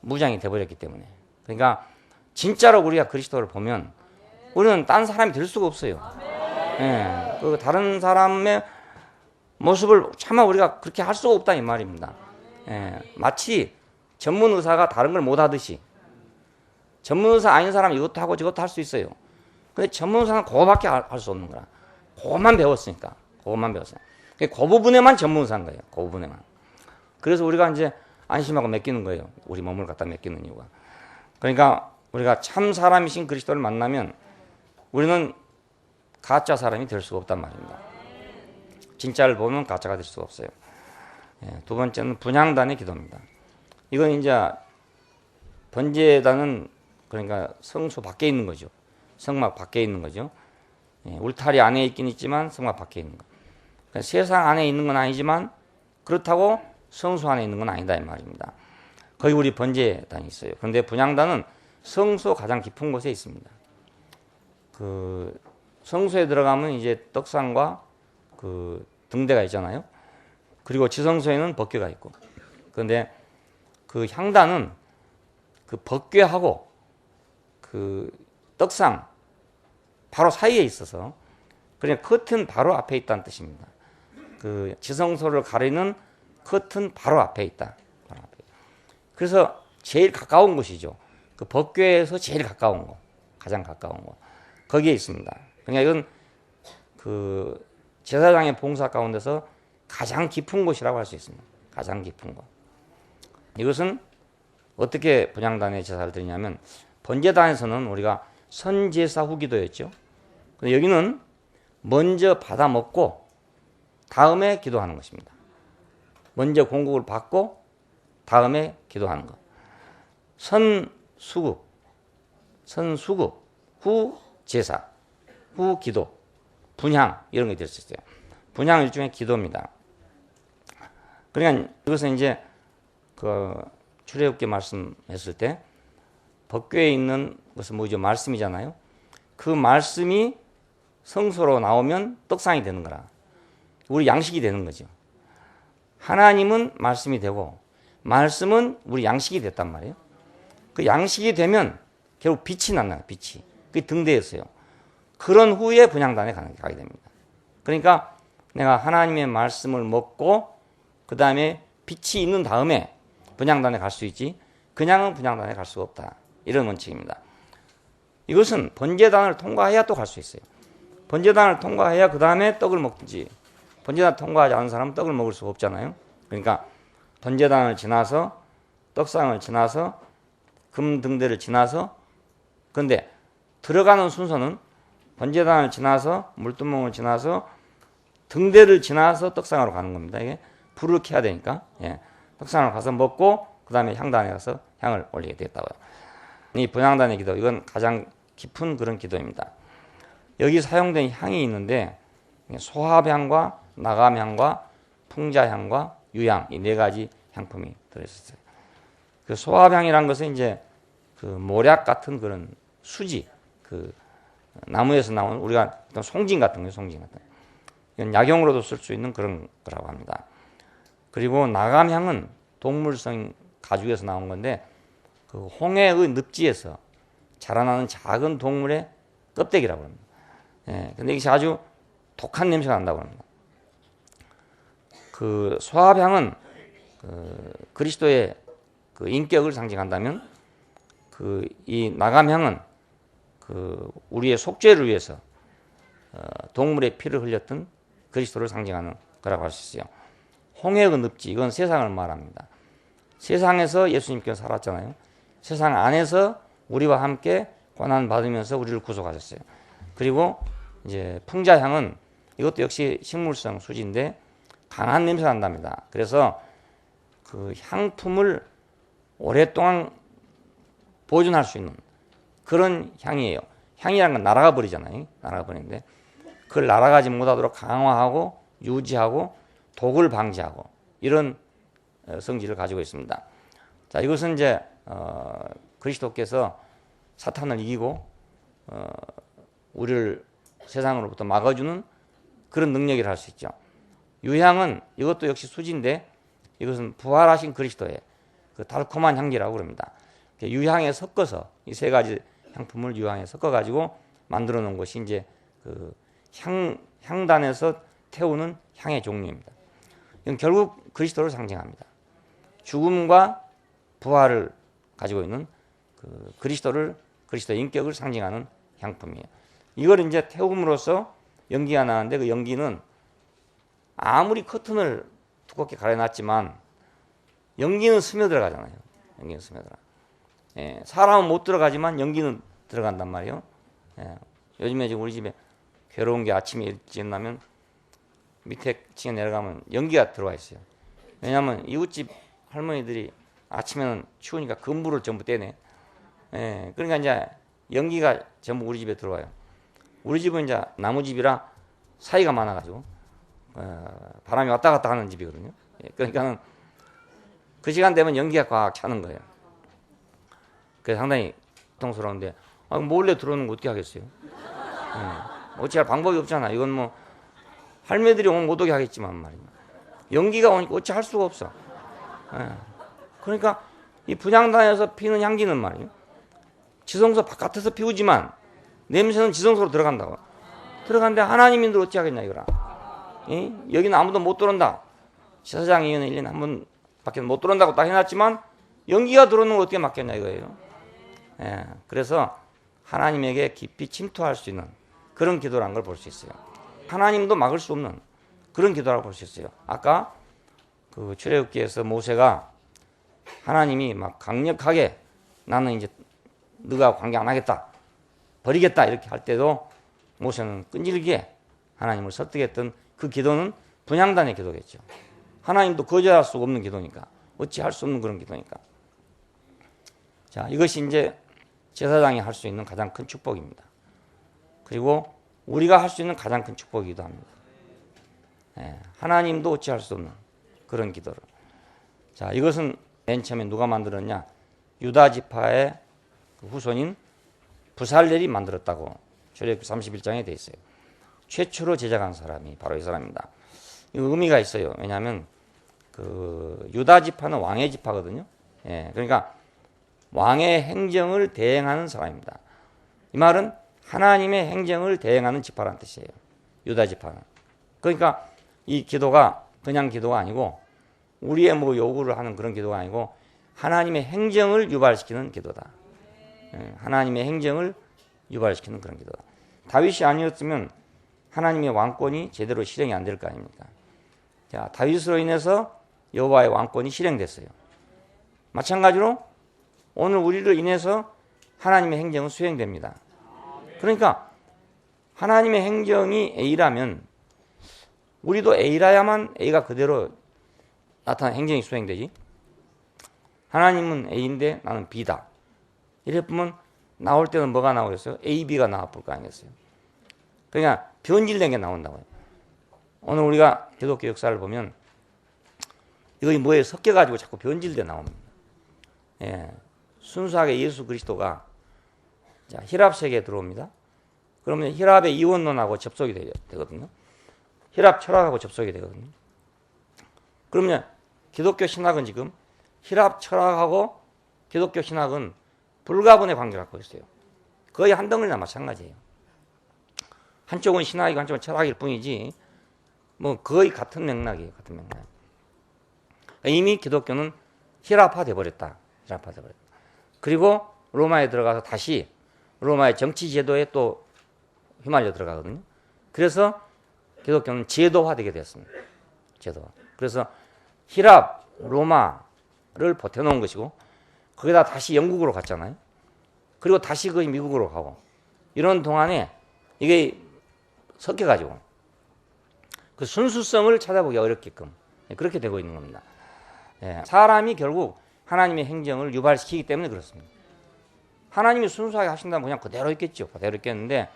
무장이 돼버렸기 때문에. 그러니까 진짜로 우리가 그리스도를 보면 우리는 딴 사람이 될 수가 없어요. 예, 그 다른 사람의 모습을 차마 우리가 그렇게 할 수가 없다 이 말입니다. 예, 마치 전문 의사가 다른 걸 못 하듯이 전문 의사 아닌 사람은 이것도 하고 저것도 할 수 있어요. 근데 전문 의사는 그거밖에 할 수 없는 거라. 그것만 배웠으니까. 그 부분에만 전문 의사인 거예요. 그 부분에만. 그래서 우리가 이제 안심하고 맡기는 거예요. 우리 몸을 갖다 맡기는 이유가. 그러니까 우리가 참 사람이신 그리스도를 만나면 우리는 가짜 사람이 될 수가 없단 말입니다. 진짜를 보면 가짜가 될 수가 없어요. 예, 두 번째는 분향단의 기도입니다. 이건 이제 번제단은 그러니까 성소 밖에 있는 거죠. 성막 밖에 있는 거죠. 예, 울타리 안에 있긴 있지만 성막 밖에 있는 거. 그러니까 세상 안에 있는 건 아니지만 그렇다고 성소 안에 있는 건 아니다 이 말입니다. 거기 우리 번제단이 있어요. 그런데 분향단은 성소 가장 깊은 곳에 있습니다. 그 성소에 들어가면 이제 떡상과 그 등대가 있잖아요. 그리고 지성소에는 법궤가 있고. 그런데 그 향단은 그 법궤하고 그 떡상 바로 사이에 있어서 그냥 커튼 바로 앞에 있다는 뜻입니다. 그 지성소를 가리는 커튼 바로 앞에 있다. 바로 앞에. 그래서 제일 가까운 곳이죠. 그 법궤에서 제일 가까운 곳, 가장 가까운 곳. 거기에 있습니다. 그러니까 이건 그 제사장의 봉사 가운데서 가장 깊은 곳이라고 할 수 있습니다. 가장 깊은 곳. 이것은 어떻게 분향단에 제사를 드리냐면 번제단에서는 우리가 선제사 후기도였죠. 근데 여기는 먼저 받아 먹고 다음에 기도하는 것입니다. 먼저 공급을 받고 다음에 기도하는 것. 선수급, 후 제사, 후 기도, 분향 이런 게 될 수 있어요. 분향 일종의 기도입니다. 그러니까 이것은 이제 그 출애굽기 말씀했을 때 법궤에 있는 것은 뭐죠? 말씀이잖아요. 그 말씀이 성소로 나오면 떡상이 되는 거라. 우리 양식이 되는 거죠. 하나님은 말씀이 되고 말씀은 우리 양식이 됐단 말이에요. 그 양식이 되면 결국 빛이 나나요? 빛이. 그게 등대였어요. 그런 후에 분향단에 가게 됩니다. 그러니까 내가 하나님의 말씀을 먹고 그 다음에 빛이 있는 다음에 분향단에 갈 수 있지 그냥은 분향단에 갈 수가 없다. 이런 원칙입니다. 이것은 번제단을 통과해야 또 갈 수 있어요. 번제단을 통과해야 그 다음에 떡을 먹든지 번제단 통과하지 않은 사람은 떡을 먹을 수가 없잖아요. 그러니까 번제단을 지나서 떡상을 지나서 금등대를 지나서 그런데 들어가는 순서는 번제단을 지나서 물두멍을 지나서 등대를 지나서 떡상으로 가는 겁니다. 이게 불을 켜야 되니까 떡상을 가서 먹고 그 다음에 향단에 가서 향을 올리게 되겠다고요. 이 분향단의 기도 이건 가장 깊은 그런 기도입니다. 여기 사용된 향이 있는데 소합향과 나감향과 풍자향과 유향 이 네 가지 향품이 들어있었어요. 그 소합향이란 것은 이제 그 모략 같은 그런 수지 그 나무에서 나온 우리가 어떤 송진 같은 거예요. 송진 같은 거. 이건 약용으로도 쓸 수 있는 그런 거라고 합니다. 그리고 나감향은 동물성 가죽에서 나온 건데 그 홍해의 늪지에서 자라나는 작은 동물의 껍데기라고 합니다. 근데 이것이 아주 독한 냄새가 난다고 합니다. 그 소합향은 그리스도의 그 인격을 상징한다면 그 이 나감향은 그 우리의 속죄를 위해서 동물의 피를 흘렸던 그리스도를 상징하는 거라고 할 수 있어요. 홍해의 늪지 이건 세상을 말합니다. 세상에서 예수님께서 살았잖아요. 세상 안에서 우리와 함께 고난 받으면서 우리를 구속하셨어요. 그리고 이제 풍자향은 이것도 역시 식물성 수지인데 강한 냄새가 난답니다. 그래서 그 향품을 오랫동안 보존할 수 있는 그런 향이에요. 향이라는 건 날아가 버리잖아요. 날아가 버리는데 그걸 날아가지 못하도록 강화하고 유지하고 독을 방지하고 이런 성질을 가지고 있습니다. 자, 이것은 이제 그리스도께서 사탄을 이기고 우리를 세상으로부터 막아주는 그런 능력이라 할 수 있죠. 유향은 이것도 역시 수지인데 이것은 부활하신 그리스도의 그 달콤한 향기라고 그럽니다. 유향에 섞어서 이 세 가지 향품을 유향에 섞어 가지고 만들어 놓은 것이 이제 그 향단에서 태우는 향의 종류입니다. 이건 결국 그리스도를 상징합니다. 죽음과 부활을 가지고 있는 그 그리스도의 인격을 상징하는 향품이에요. 이걸 이제 태움으로써 연기가 나는데 그 연기는 아무리 커튼을 두껍게 가려놨지만 연기는 스며들어가잖아요. 연기는 스며들어. 사람은 못 들어가지만 연기는 들어간단 말이에요. 요즘에 지금 우리 집에 괴로운 게 아침에 일찍 일어나면 밑에 층에 내려가면 연기가 들어와 있어요. 왜냐하면 이웃집 할머니들이 아침에는 추우니까 건물을 전부 떼네. 그러니까 이제 연기가 전부 우리 집에 들어와요. 우리 집은 이제 나무집이라 사이가 많아가지고 바람이 왔다 갔다 하는 집이거든요. 그러니까는 그 시간 되면 연기가 꽉 차는 거예요. 그래서 상당히 고통스러운데 몰래 들어오는 거 어떻게 하겠어요? 어찌할 방법이 없잖아. 이건 뭐 할매들이 오면 못 오게 하겠지만 말이야. 연기가 오니까 어찌 할 수가 없어. 그러니까 이 분향단에서 피는 향기는 말이에요. 지성소 바깥에서 피우지만 냄새는 지성소로 들어간다고. 들어갔는데 하나님인들 어찌 하겠냐 이거라. 여기는 아무도 못 들어온다. 지사장위원회 1년에 한 번밖에 못 들어온다고 딱 해놨지만 연기가 들어오는 걸 어떻게 막겠냐 이거예요. 그래서 하나님에게 깊이 침투할 수 있는 그런 기도라는 걸 볼 수 있어요. 하나님도 막을 수 없는 그런 기도라고 볼 수 있어요. 아까 그 출애굽기에서 모세가 하나님이 막 강력하게 나는 이제 너가 관계 안 하겠다, 버리겠다 이렇게 할 때도 모세는 끈질기게 하나님을 설득했던 그 기도는 분향단의 기도겠죠. 하나님도 거절할 수 없는 기도니까, 어찌 할 수 없는 그런 기도니까. 자, 이것이 이제 제사장이 할 수 있는 가장 큰 축복입니다. 그리고 우리가 할 수 있는 가장 큰 축복이기도 합니다. 하나님도 어찌 할 수 없는 그런 기도를. 자, 이것은 맨 처음에 누가 만들었냐? 유다 지파의 후손인 부살렐이 만들었다고 출애굽기 31장에 돼 있어요. 최초로 제작한 사람이 바로 이 사람입니다. 이 의미가 있어요. 왜냐하면 그 유다 지파는 왕의 지파거든요. 그러니까 왕의 행정을 대행하는 사람입니다. 이 말은 하나님의 행정을 대행하는 지파라는 뜻이에요. 유다 지파는. 그러니까 이 기도가 그냥 기도가 아니고 우리의 뭐 요구를 하는 그런 기도가 아니고 하나님의 행정을 유발시키는 기도다. 하나님의 행정을 유발시키는 그런 기도다. 다윗이 아니었으면 하나님의 왕권이 제대로 실행이 안 될 거 아닙니까? 자, 다윗으로 인해서 여호와의 왕권이 실행됐어요. 마찬가지로 오늘 우리를 인해서 하나님의 행정은 수행됩니다. 그러니까 하나님의 행정이 A라면 우리도 A라야만 A가 그대로 나타난 행정이 수행되지. 하나님은 A인데 나는 B다. 이랬으면 나올 때는 뭐가 나오겠어요? A, B가 나와볼 거 아니겠어요? 그러니까 변질된 게 나온다고요. 오늘 우리가 기독교 역사를 보면 이거 뭐에 섞여가지고 자꾸 변질돼 나옵니다. 예, 순수하게 예수 그리스도가 힐랍 세계에 들어옵니다. 그러면 힐랍의 이원론하고 접속이 되거든요. 힐랍 철학하고 접속이 되거든요. 그러면 기독교 신학은 지금 힐랍 철학하고 기독교 신학은 불가분의 관계를 갖고 있어요. 거의 한 덩어리나 마찬가지예요. 한쪽은 신학이고 한쪽은 철학일 뿐이지 뭐 거의 같은 맥락이에요. 같은 맥락. 이미 기독교는 힐랍화돼 버렸다. 그리고 로마에 들어가서 다시 로마의 정치 제도에 또 휘말려 들어가거든요. 그래서 기독교는 제도화되게 됐습니다. 제도화. 그래서 힐랍, 로마를 버텨놓은 것이고 거기다 다시 영국으로 갔잖아요. 그리고 다시 거의 미국으로 가고 이런 동안에 이게 섞여가지고 그 순수성을 찾아보기 어렵게끔 그렇게 되고 있는 겁니다. 사람이 결국 하나님의 행정을 유발시키기 때문에 그렇습니다. 하나님이 순수하게 하신다면 그냥 그대로 있겠죠. 그대로 있겠는데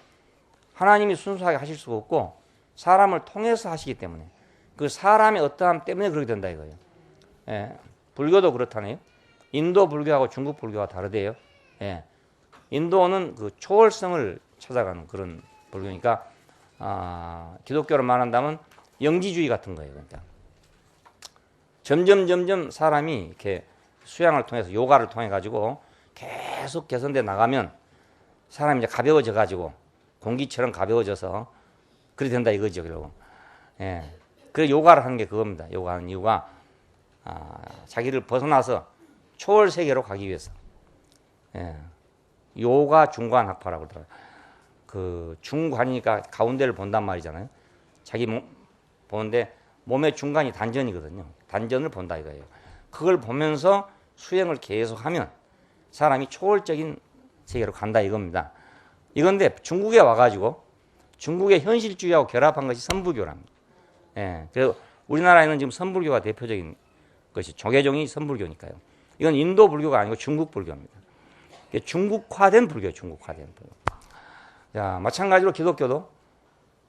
하나님이 순수하게 하실 수가 없고 사람을 통해서 하시기 때문에 그 사람의 어떠함 때문에 그렇게 된다 이거예요. 불교도 그렇다네요. 인도 불교하고 중국 불교가 다르대요. 인도는 그 초월성을 찾아가는 그런 불교니까 기독교로 말한다면 영지주의 같은 거예요. 그러니까 점점 사람이 이렇게 수양을 통해서 요가를 통해 가지고 계속 개선돼 나가면 사람이 이제 가벼워져 가지고 공기처럼 가벼워져서 그래 된다 이거죠. 그리고 그래 요가를 하는 게 그겁니다. 요가하는 이유가 자기를 벗어나서 초월 세계로 가기 위해서. 요가 중관 학파라고 그러더라고요. 그 중관이니까 가운데를 본단 말이잖아요. 자기 몸 보는데 몸의 중간이 단전이거든요. 단전을 본다 이거예요. 그걸 보면서 수행을 계속하면 사람이 초월적인 세계로 간다 이겁니다. 이건데 중국에 와가지고 중국의 현실주의하고 결합한 것이 선불교랍니다. 그래서 우리나라에는 지금 선불교가 대표적인 것이 조계종이 선불교니까요. 이건 인도 불교가 아니고 중국 불교입니다. 중국화된 불교, 중국화된 불교. 자, 마찬가지로 기독교도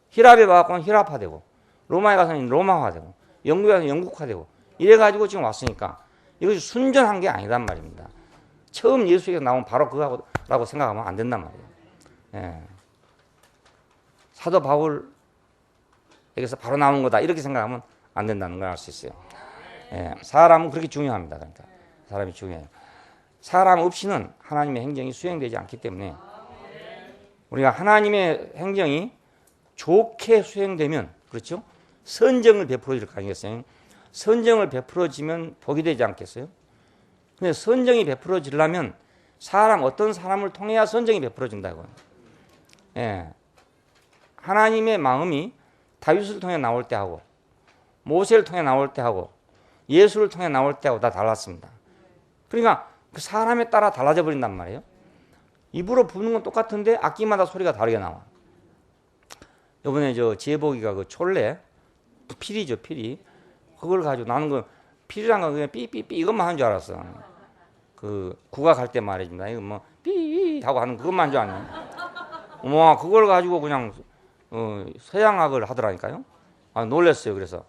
힐랍에 와갖고는 힐랍화되고 로마에 가서는 로마화되고 영국에 가서는 영국화되고 이래가지고 지금 왔으니까 이것이 순전한 게 아니란 말입니다. 처음 예수에게 나온 바로 그거라고 생각하면 안 된단 말이에요. 사도 바울에게서 바로 나온 거다 이렇게 생각하면 안 된다는 걸 알 수 있어요. 사람은 그렇게 중요합니다. 그러니까 사람이 중요해요. 사람 없이는 하나님의 행정이 수행되지 않기 때문에 우리가 하나님의 행정이 좋게 수행되면 그렇죠? 선정을 베풀어 줄 거 아니겠어요? 선정을 베풀어지면 복이 되지 않겠어요? 근데 선정이 베풀어지려면 어떤 사람을 통해야 선정이 베풀어진다고요. 하나님의 마음이 다윗을 통해 나올 때 하고 모세를 통해 나올 때 하고 예수를 통해 나올 때 하고 다 달랐습니다. 그러니까 그 사람에 따라 달라져 버린단 말이에요. 입으로 부는 건 똑같은데 악기마다 소리가 다르게 나와. 이번에 제복이가 그 촐레 피리죠, 피리. 그걸 가지고 나는 그 피리란 건 그냥 삐삐삐 이것만 하는 줄 알았어. 그 국악할 때 말입니다. 이거 뭐 삐 하고 하는 그것만 하는 줄 아네. 어머, 그걸 가지고 그냥 서양악을 하더라니까요. 놀랬어요. 그래서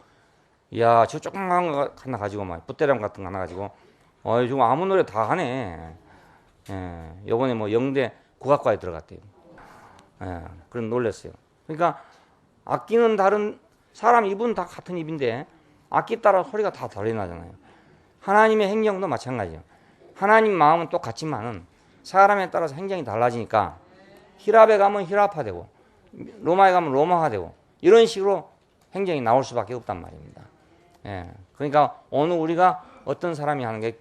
야, 저 조그만 거 하나 가지고 막 붓대람 같은 거 하나 가지고 지금 아무 노래 다 하네. 요번에 뭐 영대 국악과에 들어갔대요. 그런 놀랬어요. 그러니까 악기는 다른 사람 입은 다 같은 입인데 악기 따라 소리가 다 다르게 나잖아요. 하나님의 행정도 마찬가지예요. 하나님 마음은 똑같지만은 사람에 따라서 행정이 달라지니까 힐랍에 가면 힐랍화되고 로마에 가면 로마화되고 이런 식으로 행정이 나올 수밖에 없단 말입니다. 예. 그러니까 오늘 우리가 어떤 사람이 하는 게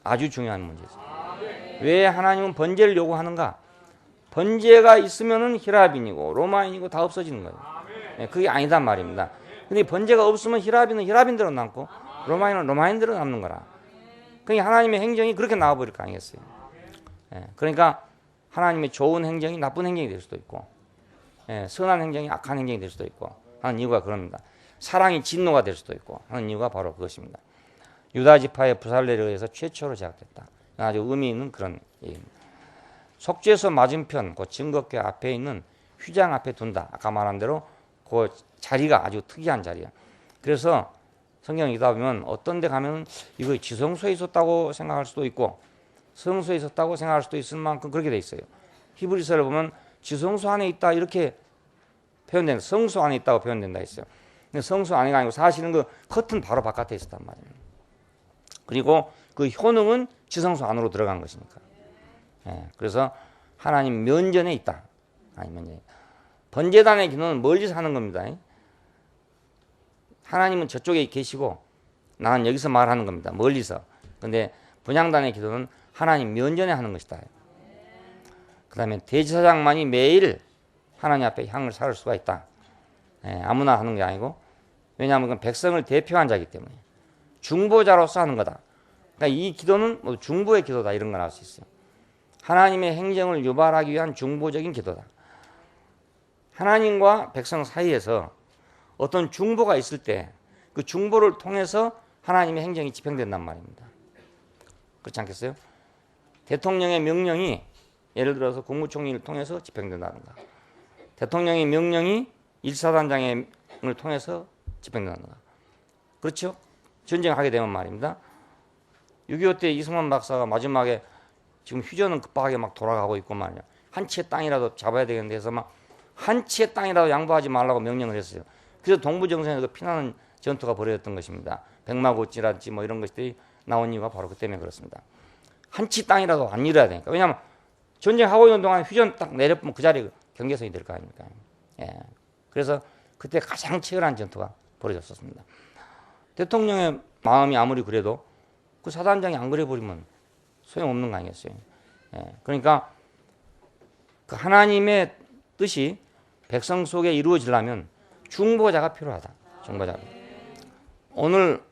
아주 중요한 문제죠. 왜 하나님은 번제를 요구하는가? 번제가 있으면은 히라빈이고 로마인이고 다 없어지는 거예요. 예, 그게 아니단 말입니다. 근데 번제가 없으면 히라빈은 히라빈대로 남고 로마인은 로마인대로 남는 거라. 그러니까 하나님의 행정이 그렇게 나와버릴 거 아니겠어요. 예, 그러니까 하나님의 좋은 행정이 나쁜 행정이 될 수도 있고, 예, 선한 행정이 악한 행정이 될 수도 있고 하는 이유가 그럽니다. 사랑이 진노가 될 수도 있고 하는 이유가 바로 그것입니다. 유다 지파의 부살레를 의해서 최초로 제작됐다. 아주 의미 있는 그런 얘기입니다. 속죄소 맞은편 그 증거궤 앞에 있는 휘장 앞에 둔다. 아까 말한 대로 그 자리가 아주 특이한 자리야. 그래서 성경 읽다 보면 어떤 데 가면 이거 지성소에 있었다고 생각할 수도 있고 성소에 있었다고 생각할 수도 있을 만큼 그렇게 돼 있어요. 히브리서를 보면 지성소 안에 있다 이렇게 표현된다. 성소 안에 있다고 표현된다 했어요. 근데 성소 안에가 아니고 사실은 그 커튼 바로 바깥에 있었단 말이에요. 그리고 그 효능은 지성소 안으로 들어간 것이니까. 예, 그래서 하나님 면전에 있다. 아니면 번제단의 기도는 멀리서 하는 겁니다. 하나님은 저쪽에 계시고 나는 여기서 말하는 겁니다. 멀리서. 근데 분향단의 기도는 하나님 면전에 하는 것이다. 그 다음에 대제사장만이 매일 하나님 앞에 향을 사를 수가 있다. 예, 아무나 하는 게 아니고 왜냐하면 그건 백성을 대표한 자이기 때문에 중보자로서 하는 거다. 그러니까 이 기도는 뭐 중보의 기도다 이런 걸 알 수 있어요. 하나님의 행정을 유발하기 위한 중보적인 기도다. 하나님과 백성 사이에서 어떤 중보가 있을 때 그 중보를 통해서 하나님의 행정이 집행된단 말입니다. 그렇지 않겠어요? 대통령의 명령이 예를 들어서 국무총리를 통해서 집행된다든가 대통령의 명령이 일사단장을 통해서 집행된다든가 그렇죠? 전쟁하게 되면 말입니다. 6.25 때 이승만 박사가 마지막에 지금 휴전은 급하게 막 돌아가고 있고 말이야. 한 채 땅이라도 잡아야 되겠는데 해서 막 한 채 땅이라도 양보하지 말라고 명령을 했어요. 그래서 동부정선에서 피나는 전투가 벌어졌던 것입니다. 백마고찌라든지 뭐 이런 것들이 나온 이유가 바로 그 때문에 그렇습니다. 한 채 땅이라도 안 잃어야 되니까. 왜냐하면 전쟁하고 있는 동안 휴전 딱 내려보면 그 자리에 경계선이 될 거 아닙니까. 예. 그래서 그때 가장 치열한 전투가 벌어졌었습니다. 대통령의 마음이 아무리 그래도 그 사단장이 안 그래버리면 소용없는 거 아니겠어요. 예. 그러니까 그 하나님의 뜻이 백성 속에 이루어지려면 중보자가 필요하다. 중보자가. 오늘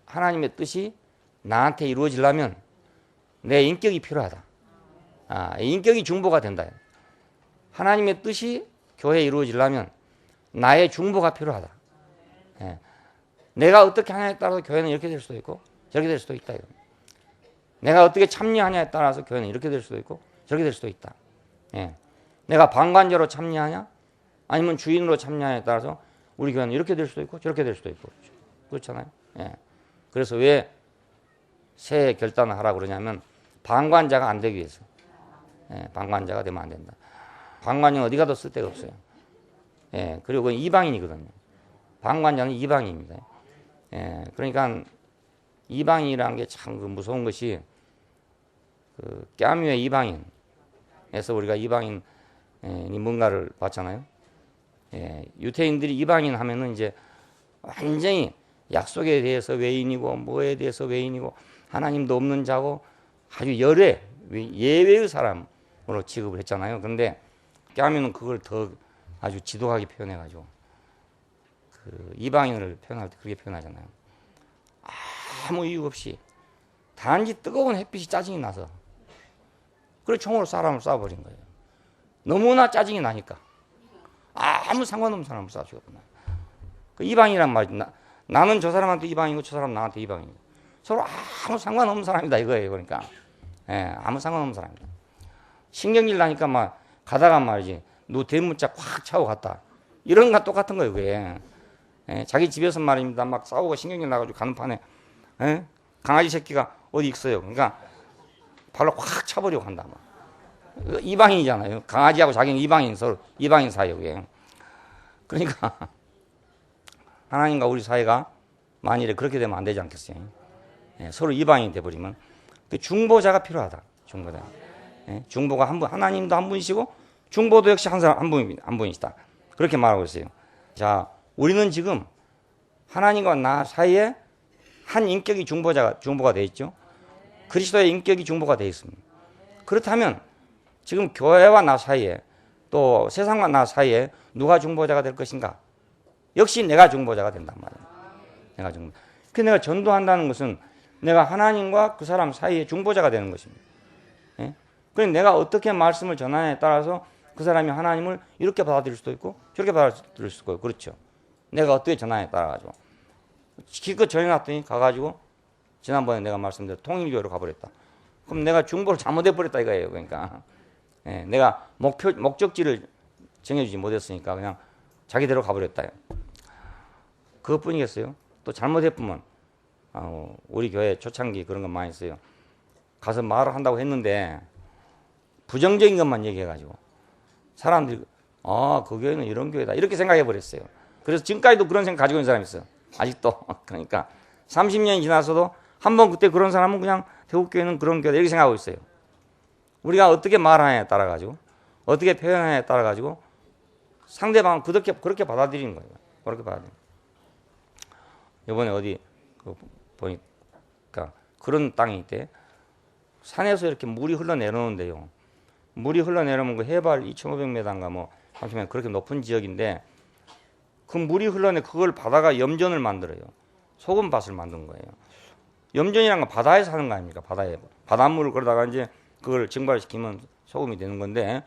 하나님의 뜻이 나한테 이루어지려면 내 인격이 필요하다. 인격이 중보가 된다. 하나님의 뜻이 교회에 이루어지려면 나의 중보가 필요하다. 예. 내가 어떻게 하냐에 따라서 교회는 이렇게 될 수도 있고 저렇게 될 수도 있다. 내가 어떻게 참여하냐에 따라서 교회는 이렇게 될 수도 있고 저렇게 될 수도 있다. 예. 내가 방관자로 참여하냐 아니면 주인으로 참여하냐에 따라서 우리 교회는 이렇게 될 수도 있고 저렇게 될 수도 있고 그렇잖아요. 예. 그래서 왜 새해 결단을 하라고 그러냐면 방관자가 안 되기 위해서. 예. 방관자가 되면 안 된다. 방관자는 어디 가도 쓸데가 없어요. 예. 그리고 그건 이방인이거든요. 방관자는 이방인입니다. 예. 그러니까 이방인이라는 게 참 무서운 것이 그 까뮤의 이방인에서 우리가 이방인이 뭔가를 봤잖아요. 예, 유태인들이 이방인 하면은 이제 완전히 약속에 대해서 외인이고 뭐에 대해서 외인이고 하나님도 없는 자고 아주 예외의 사람으로 취급을 했잖아요. 그런데 까뮤는 그걸 더 아주 지독하게 표현해가지고 그 이방인을 표현할 때 그렇게 표현하잖아요. 아무 이유 없이 단지 뜨거운 햇빛이 짜증이 나서 그래 총으로 사람을 쏴버린 거예요. 너무나 짜증이 나니까 아무 상관없는 사람을 쏴 죽였구나. 그 이방인이란 말이지. 나는 저 사람한테 이방인이고 저 사람은 나한테 이방인이고 서로 아무 상관없는 사람이다 이거예요. 그러니까 예, 아무 상관없는 사람이다. 신경질 나니까 막 가다가 말이지 너 대문짝 꽉 차고 갔다 이런 거 똑같은 거예요. 그게 예, 자기 집에서 말입니다. 막 싸우고 신경질 나가지고 가는 판에 예? 강아지 새끼가 어디 있어요. 그러니까 발로 꽉 차버리고 간다. 막. 이방인이잖아요. 강아지하고 자기는 이방인 서로 이방인 사이에. 그러니까 하나님과 우리 사이가 만일에 그렇게 되면 안 되지 않겠어요. 예, 서로 이방인이 돼버리면 그 중보자가 필요하다. 중보자. 예, 중보가 한 분, 하나님도 한 분이시고 중보도 역시 한 사람 한 분이시다. 그렇게 말하고 있어요. 자, 우리는 지금 하나님과 나 사이에 한 인격이 중보가 되어 있죠. 그리스도의 인격이 중보가 되어 있습니다. 그렇다면 지금 교회와 나 사이에 또 세상과 나 사이에 누가 중보자가 될 것인가? 역시 내가 중보자가 된단 말이에요. 내가 중보. 그 내가 전도한다는 것은 내가 하나님과 그 사람 사이에 중보자가 되는 것입니다. 예? 그래서 내가 어떻게 말씀을 전하냐에 따라서 그 사람이 하나님을 이렇게 받아들일 수도 있고 저렇게 받아들일 수도 있고 그렇죠. 내가 어떻게 전하냐에 따라가지고 기껏 전해놨더니 가가지고 지난번에 내가 말씀드린 통일교회로 가버렸다. 그럼 내가 중보를 잘못해버렸다 이거예요. 그러니까 예, 내가 목적지를 정해주지 못했으니까 그냥 자기대로 가버렸다. 그것뿐이겠어요. 또 잘못해보면 우리 교회 초창기 그런 건 많이 있어요. 가서 말을 한다고 했는데 부정적인 것만 얘기해가지고 사람들이 그 교회는 이런 교회다 이렇게 생각해버렸어요. 그래서 지금까지도 그런 생각 가지고 있는 사람이 있어요. 아직도. 그러니까 30년이 지나서도 한번 그때 그런 사람은 그냥 대국교회는 그런 교회다 이렇게 생각하고 있어요. 우리가 어떻게 말하냐에 따라가지고 어떻게 표현하냐에 따라가지고 상대방은 그렇게 받아들이는 거예요. 그렇게 받아들이는 거예요. 이번에 어디 보니까 그런 땅이 있대. 산에서 이렇게 물이 흘러내려오는데요. 물이 흘러내려오면 그 해발 2,500m인가 뭐 30m 그렇게 높은 지역인데 그 물이 흘러내 그걸 바다가 염전을 만들어요. 소금밭을 만든 거예요. 염전이란 건 바다에서 하는 거 아닙니까? 바닷물을 그러다가 이제 그걸 증발시키면 소금이 되는 건데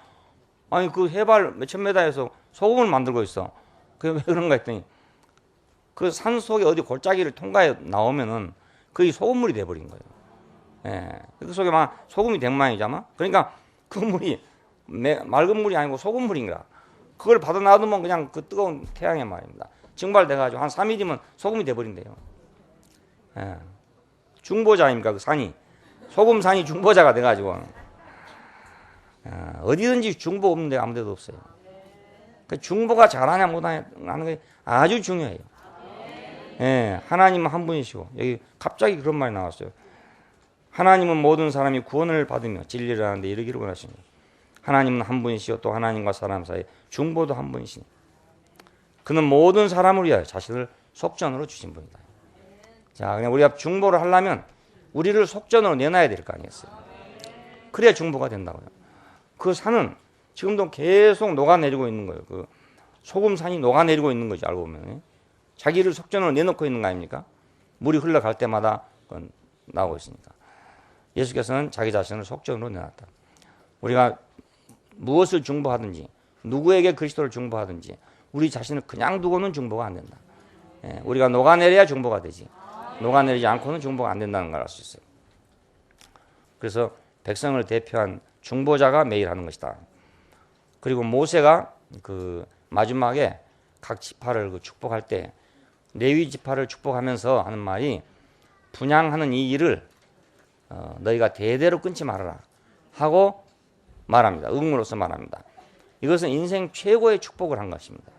아니 그 해발 몇천 메다에서 소금을 만들고 있어. 그게 왜 그런가 했더니 그 산 속에 어디 골짜기를 통과해 나오면은 그게 소금물이 돼버린 거예요. 예. 그 속에 막 소금이 된 모양이잖아. 그러니까 그 물이 맑은 물이 아니고 소금물인가. 그걸 받아 놔두면 그냥 그 뜨거운 태양의 말입니다. 증발돼가지고 한 3일이면 소금이 돼버린대요. 예. 중보자입니까 그 산이. 소금산이 중보자가 돼가지고 어디든지 중보 없는 데 아무 데도 없어요. 그 중보가 잘하냐 못하냐 하는 게 아주 중요해요. 예, 하나님은 한 분이시고 여기 갑자기 그런 말이 나왔어요. 하나님은 모든 사람이 구원을 받으며 진리를 하는데 이르기를 원하십니다. 하나님은 한 분이시요 또 하나님과 사람 사이 중보도 한 분이시니 그는 모든 사람을 위하여 자신을 속전으로 주신 분이다. 자, 그냥 우리가 중보를 하려면 우리를 속전으로 내놔야 될 거 아니겠어요. 그래야 중보가 된다고요. 그 산은 지금도 계속 녹아내리고 있는 거예요. 그 소금산이 녹아내리고 있는 거죠. 알고 보면 자기를 속전으로 내놓고 있는 거 아닙니까? 물이 흘러갈 때마다 나오고 있으니까. 예수께서는 자기 자신을 속전으로 내놨다. 우리가 무엇을 중보하든지 누구에게 그리스도를 중보하든지 우리 자신을 그냥 두고는 중보가 안 된다. 예, 우리가 녹아내려야 중보가 되지. 녹아내리지 않고는 중보가 안 된다는 걸 알 수 있어요. 그래서 백성을 대표한 중보자가 매일 하는 것이다. 그리고 모세가 그 마지막에 각 지파를 축복할 때 레위 지파를 축복하면서 하는 말이 분향하는 이 일을 너희가 대대로 끊지 말아라 하고 말합니다. 응으로서 말합니다. 이것은 인생 최고의 축복을 한 것입니다.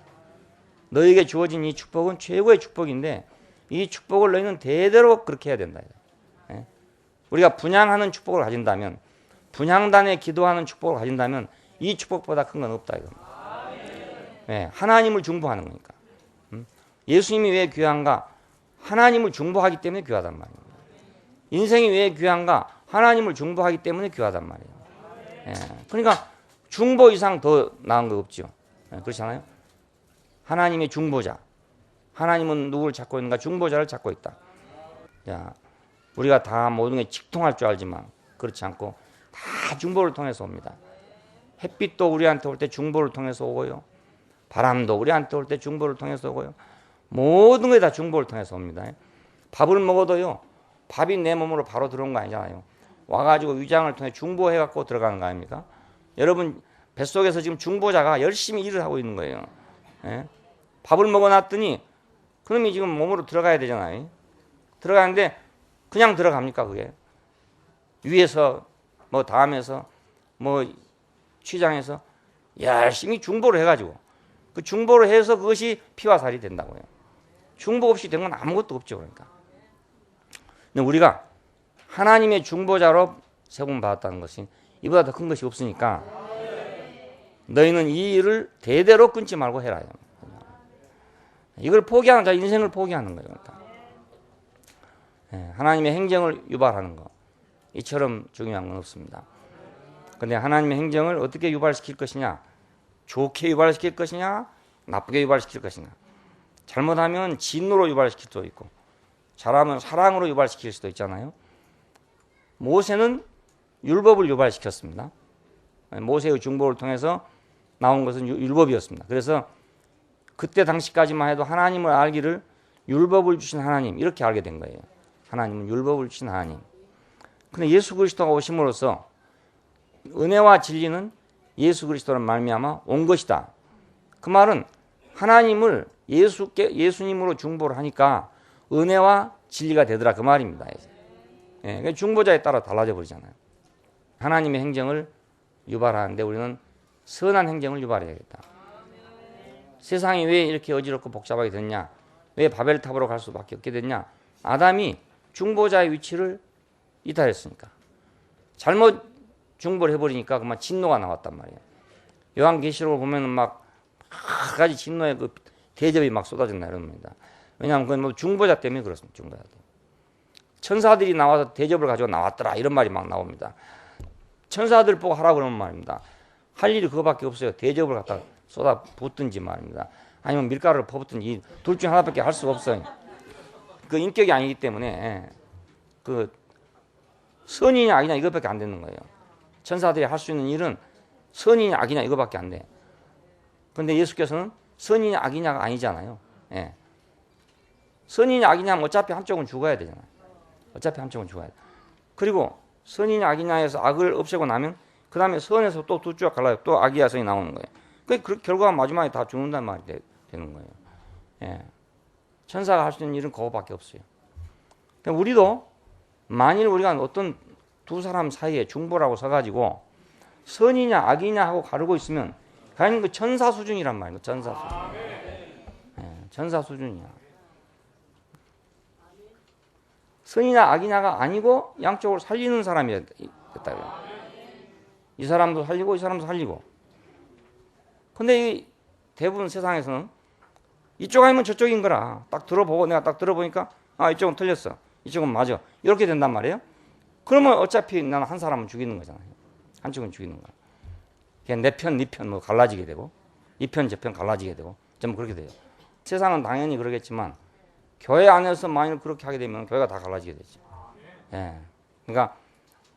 너희에게 주어진 이 축복은 최고의 축복인데 이 축복을 너희는 대대로 그렇게 해야 된다. 우리가 분향하는 축복을 가진다면 분향단에 기도하는 축복을 가진다면 이 축복보다 큰 건 없다. 이거. 네, 하나님을 중보하는 거니까. 예수님이 왜 귀한가? 하나님을 중보하기 때문에 귀하단 말이에요. 인생이 왜 귀한가? 하나님을 중보하기 때문에 귀하단 말이에요. 예, 그러니까 중보 이상 더 나은 거 없죠. 예, 그렇잖아요. 하나님의 중보자. 하나님은 누구를 찾고 있는가? 중보자를 찾고 있다. 자, 우리가 다 모든 게 직통할 줄 알지만 그렇지 않고 다 중보를 통해서 옵니다. 햇빛도 우리한테 올 때 중보를 통해서 오고요. 바람도 우리한테 올 때 중보를 통해서 오고요. 모든 게 다 중보를 통해서 옵니다. 밥을 먹어도요. 밥이 내 몸으로 바로 들어온 거 아니잖아요. 와가지고 위장을 통해 중보해갖고 들어가는 거 아닙니까? 여러분 뱃속에서 지금 중보자가 열심히 일을 하고 있는 거예요. 예? 밥을 먹어놨더니 그놈이 지금 몸으로 들어가야 되잖아요. 들어가는데 그냥 들어갑니까 그게? 위에서 뭐 다음에서 뭐 취장해서 열심히 중보를 해가지고 그 중보를 해서 그것이 피와 살이 된다고요. 중보 없이 된 건 아무것도 없죠. 그러니까. 근데 우리가 하나님의 중보자로 세금 받았다는 것이 이보다 더 큰 것이 없으니까 너희는 이 일을 대대로 끊지 말고 해라. 이걸 포기하는 자 인생을 포기하는 거예요. 그러니까. 하나님의 행정을 유발하는 거. 이처럼 중요한 건 없습니다. 근데 하나님의 행정을 어떻게 유발시킬 것이냐? 좋게 유발시킬 것이냐? 나쁘게 유발시킬 것이냐? 잘못하면 진노로 유발시킬 수도 있고 잘하면 사랑으로 유발시킬 수도 있잖아요. 모세는 율법을 유발시켰습니다. 모세의 중보를 통해서 나온 것은 율법이었습니다. 그래서 그때 당시까지만 해도 하나님을 알기를 율법을 주신 하나님 이렇게 알게 된 거예요. 하나님은 율법을 주신 하나님. 근데 예수 그리스도가 오심으로써 은혜와 진리는 예수 그리스도로 말미암아 온 것이다. 그 말은 하나님을 예수님으로 중보를 하니까 은혜와 진리가 되더라 그 말입니다. 중보자에 따라 달라져 버리잖아요. 하나님의 행정을 유발하는데 우리는 선한 행정을 유발해야겠다. 세상이 왜 이렇게 어지럽고 복잡하게 됐냐? 왜 바벨탑으로 갈 수밖에 없게 됐냐? 아담이 중보자의 위치를 이탈했으니까. 잘못 중보를 해버리니까 그만 진노가 나왔단 말이에요. 요한계시록을 보면은 막 가지 진노의 그 대접이 막 쏟아졌나 이런 겁니다. 왜냐하면 그건 뭐 중보자 때문에 그렇습니다. 중보자들. 천사들이 나와서 대접을 가지고 나왔더라 이런 말이 막 나옵니다. 천사들 보고 하라고 그러면 말입니다. 할 일이 그거밖에 없어요. 대접을 갖다 쏟아 붓든지 말입니다. 아니면 밀가루를 퍼붓든지 둘 중 하나밖에 할 수가 없어요. 그 인격이 아니기 때문에 그 선이냐 악이냐 이것밖에 안 되는 거예요. 천사들이 할 수 있는 일은 선이냐 악이냐 이거밖에 안 돼. 그런데 예수께서는 선이냐 악이냐가 아니잖아요. 예. 선이냐 악이냐 하면 어차피 한쪽은 죽어야 되잖아요. 어차피 한쪽은 죽어야 돼. 그리고 선이냐 악이냐에서 악을 없애고 나면 그 다음에 선에서 또 두 쪽 갈라요. 또 악이야 선이 나오는 거예요. 그 결과가 마지막에 다 죽는다는 말이 되는 거예요. 예. 천사가 할 수 있는 일은 그거밖에 없어요. 우리도 만일 우리가 어떤 두 사람 사이에 중보라고 서가지고 선이냐 악이냐 하고 가르고 있으면 과연 그 천사 수준이란 말이에요. 천사 수준. 예, 천사 수준이야. 선이냐 악이냐가 아니고 양쪽을 살리는 사람이 됐다. 이 사람도 살리고 이 사람도 살리고. 근데 이 대부분 세상에서는 이쪽 아니면 저쪽인 거라 딱 들어보고 내가 딱 들어보니까 아 이쪽은 틀렸어. 이쪽은 맞아. 이렇게 된단 말이에요. 그러면 어차피 나는 한 사람은 죽이는 거잖아요. 한쪽은 죽이는 거야. 그냥 내 편, 네 편 뭐 갈라지게 되고 이 편, 저 편 갈라지게 되고 전부 그렇게 돼요. 세상은 당연히 그러겠지만 교회 안에서 만일 그렇게 하게 되면 교회가 다 갈라지게 되죠. 예. 그러니까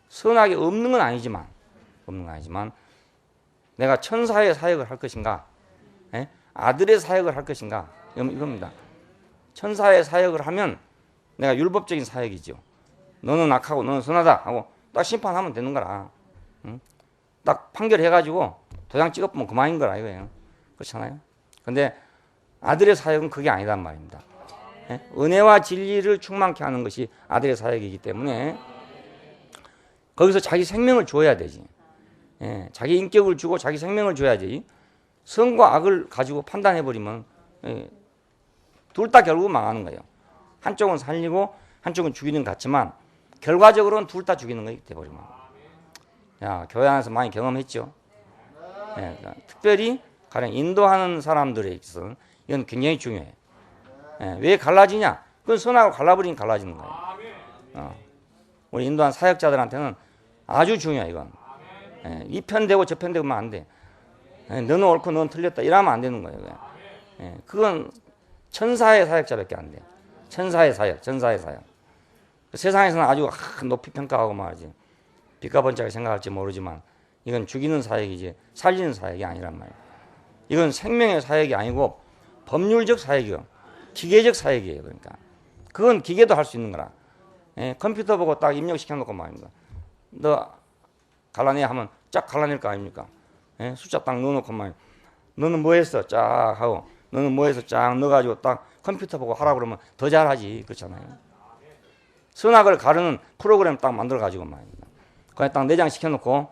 선악이 없는 건 아니지만 내가 천사의 사역을 할 것인가, 예? 아들의 사역을 할 것인가 이겁니다. 천사의 사역을 하면 내가 율법적인 사역이죠. 너는 악하고 너는 선하다 하고 딱 심판하면 되는 거라. 응? 딱 판결해가지고 도장 찍어보면 그만인 거라 이거예요. 그렇잖아요. 근데 아들의 사역은 그게 아니란 말입니다. 예? 은혜와 진리를 충만케 하는 것이 아들의 사역이기 때문에 거기서 자기 생명을 줘야 되지. 예, 자기 인격을 주고 자기 생명을 줘야지. 선과 악을 가지고 판단해버리면 둘 다 결국 망하는 거예요. 한쪽은 살리고 한쪽은 죽이는 것 같지만 결과적으로는 둘 다 죽이는 거기 돼버리면. 야, 교회 안에서 많이 경험했죠. 예, 그러니까 특별히 가령 인도하는 사람들에 있어서는 이건 굉장히 중요해요. 예, 왜 갈라지냐? 그건 선하고 갈라버리면 갈라지는 거예요. 우리 인도한 사역자들한테는 아주 중요해 이건. 예, 이 편 되고 저 편 되면 안 돼. 예, 너는 옳고 너는 틀렸다 이러면 안 되는 거예요. 예, 그건 천사의 사역자밖에 안 돼. 천사의 사역. 세상에서는 아주 높이 평가하고 말이지. 빛과 번쩍하게 생각할지 모르지만 이건 죽이는 사역이지 살리는 사역이 아니란 말이에요. 이건 생명의 사역이 아니고 법률적 사역이요. 기계적 사역이에요. 그러니까 그건 기계도 할 수 있는 거라. 예, 컴퓨터 보고 딱 입력시켜 놓고 말입니다. 너 갈라내 하면 쫙 갈라낼 거 아닙니까? 예, 숫자 딱 넣어놓고 말 너는 뭐 했어? 쫙 하고 너는 뭐 해서 쫙 넣어가지고 딱 컴퓨터 보고 하라고 그러면 더 잘하지. 그렇잖아요. 선악을 가르는 프로그램 딱 만들어가지고 말입니다. 그냥 딱 내장 시켜놓고